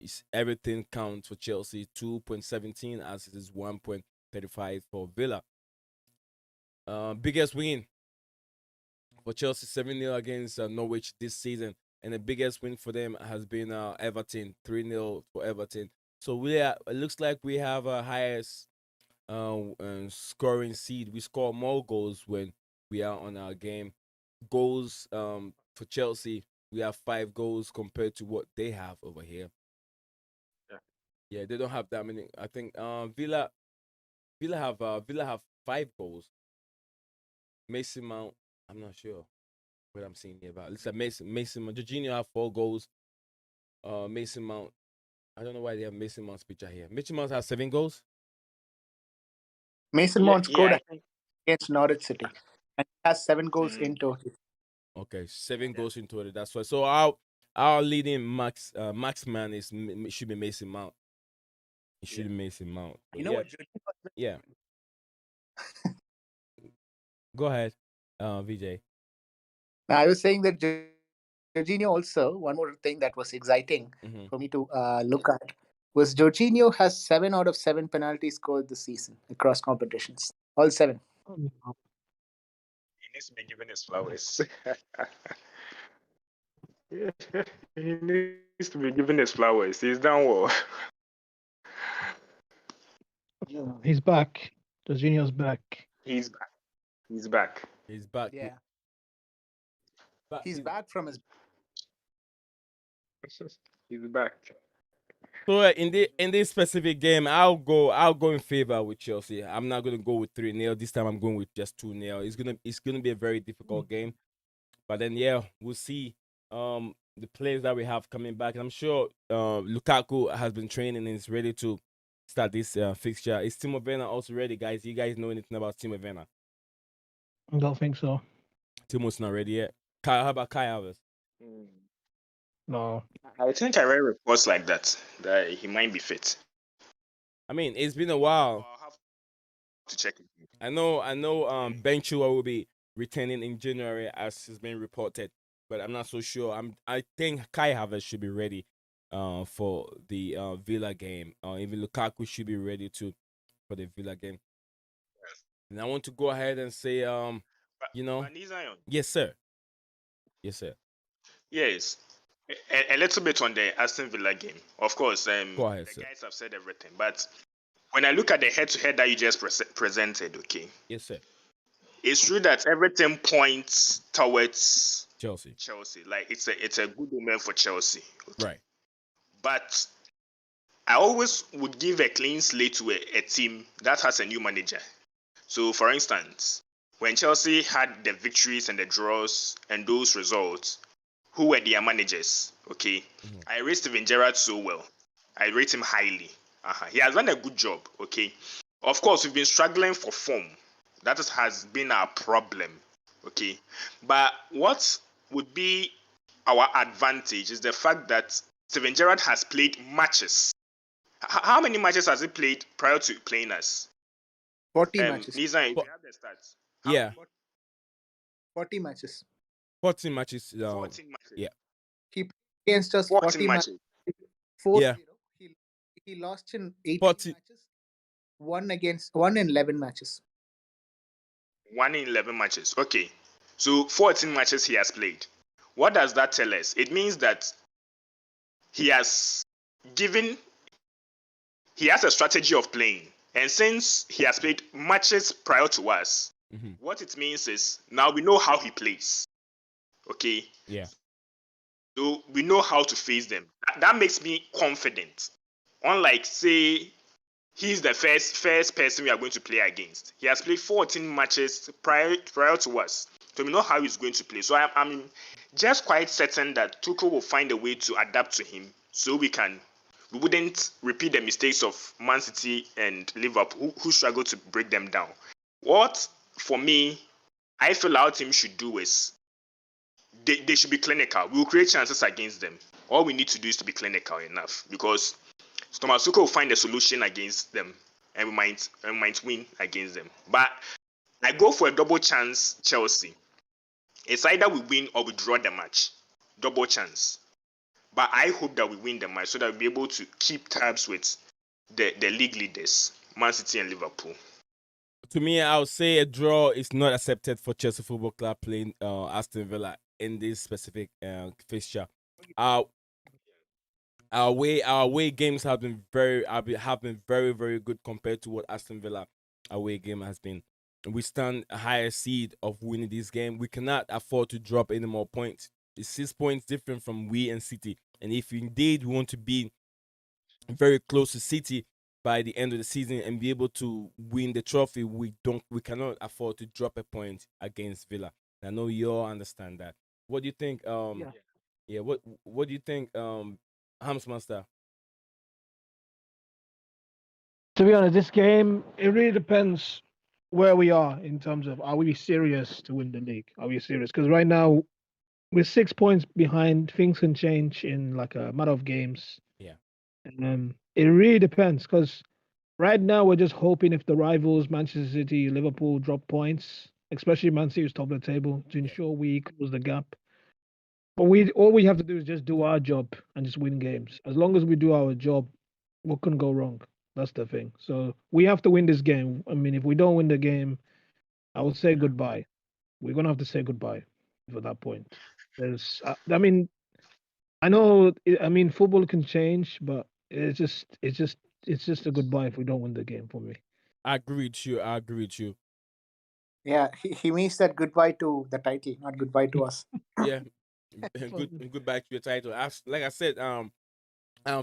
is everything counts for Chelsea, 2.17 as it is 1.35 for Villa. Biggest win for Chelsea, 7-0 against Norwich this season. And the biggest win for them has been Everton, 3-0 for Everton. So it looks like we have a highest scoring seed. We score more goals when we are on our game. Goals for Chelsea, we have 5 goals compared to what they have over here. Yeah, they don't have that many. I think Villa have 5 goals. Mason Mount, I'm not sure. what I'm seeing here about. Listen, Mason Mount. Jorginho have 4 goals. Mason Mount. I don't know why they have Mason Mount's picture here. Mason Mount has 7 goals. Mason Yeah, Mount scored I think. against Norwich City and has 7 goals in total. Okay, 7 goals in total. That's why. So our leading Maxman should be Mason Mount. It should be Mason Mount. But You know what? Yeah. Go ahead, VJ. I was saying that Jorginho also, one more thing that was exciting for me to look at was Jorginho has 7 out of 7 penalties scored this season across competitions. All 7. He needs to be given his flowers. He needs to be given his flowers. He's done well. Yeah, he's back. Jorginho's back. He's back. He's back. He's back. Yeah. He's back from his. He's back. So in this specific game, I'll go in favor with Chelsea. I'm not gonna go with 3-0 this time. I'm going with just 2-0. It's gonna be a very difficult game, but then we'll see. The players that we have coming back, and I'm sure Lukaku has been training and is ready to start this fixture. Is Timo Werner also ready, guys? You guys know anything about Timo Werner? I don't think so. Timo's not ready yet. How about Kai Havertz? No. I think I read reports like that he might be fit. I mean, it's been a while. I'll have to check it. I know. Ben Chua will be returning in January, as has been reported, but I'm not so sure. I think Kai Havertz should be ready for the Villa game. Even Lukaku should be ready too for the Villa game. And I want to go ahead and say, yes, sir. Yes, sir. Yes. A little bit on the Aston Villa game. Of course, Go ahead, the sir. guys have said everything. But when I look at the head-to-head that you just presented, okay, Yes, sir. it's true that everything points towards Chelsea. Like it's a good moment for Chelsea. Okay? Right. But I always would give a clean slate to a team that has a new manager. So, for instance, when Chelsea had the victories and the draws and those results, who were their managers? Okay, I rate Steven Gerrard so well. I rate him highly. He has done a good job. Okay, of course we've been struggling for form. That has been our problem. Okay, but what would be our advantage is the fact that Steven Gerrard has played matches. How many matches has he played prior to playing us? 40 matches. Nizam, you have the stats. Yeah. 40 matches. 14 matches. 14 matches. Yeah. He played against us 40 matches. 4-0. Yeah. He lost in 18 40. matches. Won in 11 matches. 1 in 11 matches. Okay. So 14 matches he has played. What does that tell us? It means that he has a strategy of playing. And since he has played matches prior to us, what it means is now we know how he plays. Okay? Yeah. So we know how to face them. That makes me confident. Unlike, say, he's the first person we are going to play against. He has played 14 matches prior to us. So we know how he's going to play. So I'm just quite certain that Tuchel will find a way to adapt to him so we wouldn't repeat the mistakes of Man City and Liverpool who struggled to break them down. What, for me, I feel our team should do is they should be clinical. We'll create chances against them. All we need to do is to be clinical enough because Thomas Tuchel will find a solution against them and we might win against them. But I go for a double chance Chelsea. It's either we win or we draw the match. Double chance. But I hope that we win the match so that we'll be able to keep tabs with the league leaders, Man City and Liverpool. To me, I would say a draw is not accepted for Chelsea Football Club playing Aston Villa in this specific fixture. Our away games have been very very good compared to what Aston Villa away game has been. We stand a higher seed of winning this game. We cannot afford to drop any more points. It's 6 points different from we and City. And if indeed we want to be very close to City by the end of the season and be able to win the trophy, we cannot afford to drop a point against Villa. I know you all understand that. What do you think? Yeah. What do you think? Hams Master. To be honest, this game it really depends where we are in terms of are we serious to win the league? Are we serious? Because right now we're 6 points behind. Things can change in like a matter of games. Yeah. It really depends because right now we're just hoping if the rivals Manchester City, Liverpool drop points, especially Man City is top of the table, to ensure we close the gap. But we all we have to do is just do our job and just win games. As long as we do our job, what can go wrong? That's the thing. So we have to win this game. I mean, if we don't win the game, I would say goodbye. We're gonna have to say goodbye for that point. I mean, I know. I mean, football can change, but it's just a goodbye if we don't win the game for me. I agree with you. I agree with you. Yeah, he means that goodbye to the title, not goodbye to us. Yeah. Goodbye to your title. Like I said,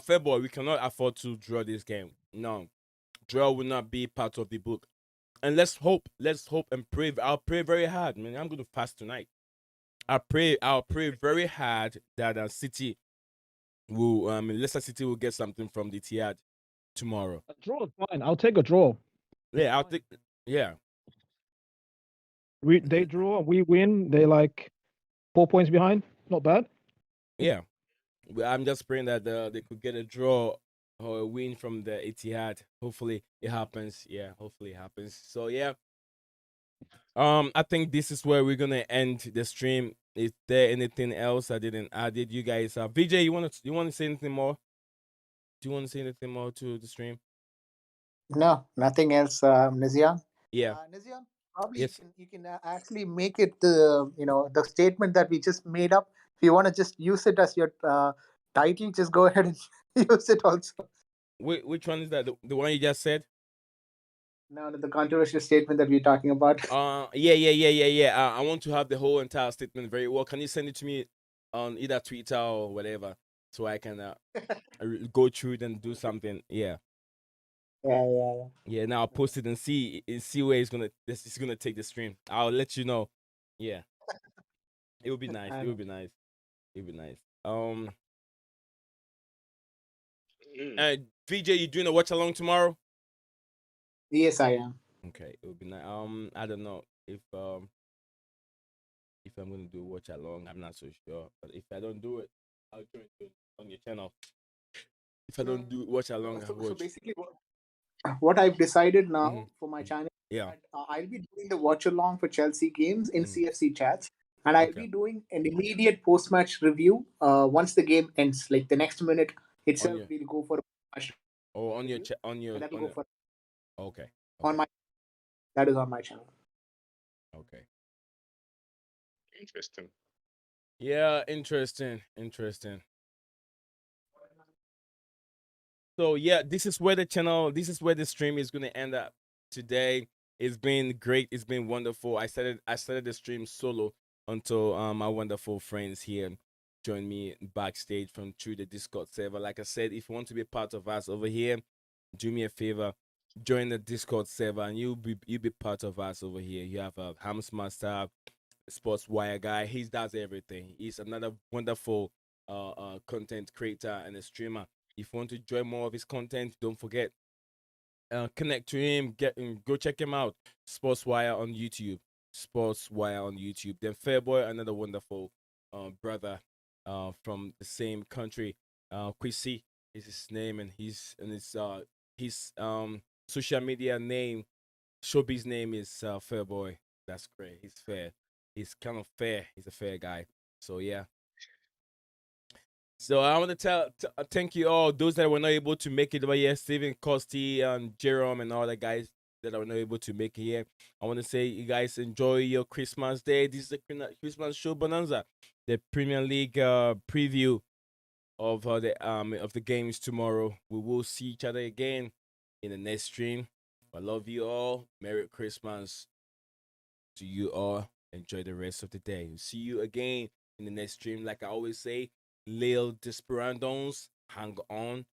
February we cannot afford to draw this game. No, draw will not be part of the book. And let's hope and pray. I'll pray very hard, man. I'm going to fast tonight. I'll pray very hard that City will, Leicester City will get something from the Etihad tomorrow. A draw is fine. I'll take a draw. Yeah, I'll think. Yeah, They draw, we win. They like 4 points behind. Not bad. yeah. I'm just praying that they could get a draw or a win from the Etihad. Hopefully it happens. Yeah, hopefully it happens. So yeah. I think this is where we're gonna end the stream. Is there anything else I didn't add? Did you guys VJ, you wanna say anything more? Do you want to say anything more to the stream? No, nothing else, Nizian. Yeah. Nizian, probably Yes. you can actually make it the statement that we just made up. If you want to just use it as your title, just go ahead and use it also. Which one is that? The one you just said? No, the controversial statement that we're talking about. Yeah. I want to have the whole entire statement very well. Can you send it to me on either Twitter or whatever, so I can go through it and do something? Yeah. Yeah. Now I'll post it and see where it's gonna take the stream. I'll let you know. Yeah. It would be nice. It would be nice. It would be nice. VJ, you doing a watch along tomorrow? Yes, I am. Okay, it would be nice. I don't know if I'm gonna do watch along. I'm not so sure, but if I don't do it, I'll join you on your channel. If I don't do watch along, So watch. basically, what I've decided now for my channel, yeah, I'll be doing the watch along for Chelsea games in CFC chats, and I'll be doing an immediate post match review once the game ends. Like the next minute itself, we'll go for a match. Oh, on your on your. That'll go for. Okay. On my. That is on my channel. Okay. Interesting. Yeah, interesting. So yeah, this is where the stream is gonna end up today. It's been great. It's been wonderful. I started the stream solo until my wonderful friends here joined me backstage through the Discord server. Like I said, if you want to be part of us over here, do me a favor, join the Discord server, and you'll be part of us over here. You have a Hams Master, Sports Wire guy. He does everything. He's another wonderful content creator and a streamer. If you want to enjoy more of his content, don't forget connect to him. Go check him out. Sports Wire on YouTube. Then Fairboy, another wonderful brother from the same country. Quissy is his name, and his social media name, showbiz name is Fairboy. That's great. He's fair. He's kind of fair. He's a fair guy. So yeah. So I want to thank you all, those that were not able to make it over here, Steven, Costi, and Jerome, and all the guys that are not able to make it here. I want to say you guys enjoy your Christmas day. This is the Christmas show bonanza, the Premier League preview of the games tomorrow. We will see each other again in the next stream. I love you all. Merry Christmas to you all. Enjoy the rest of the day. See you again in the next stream. Like I always say, Lil Desperandos, hang on.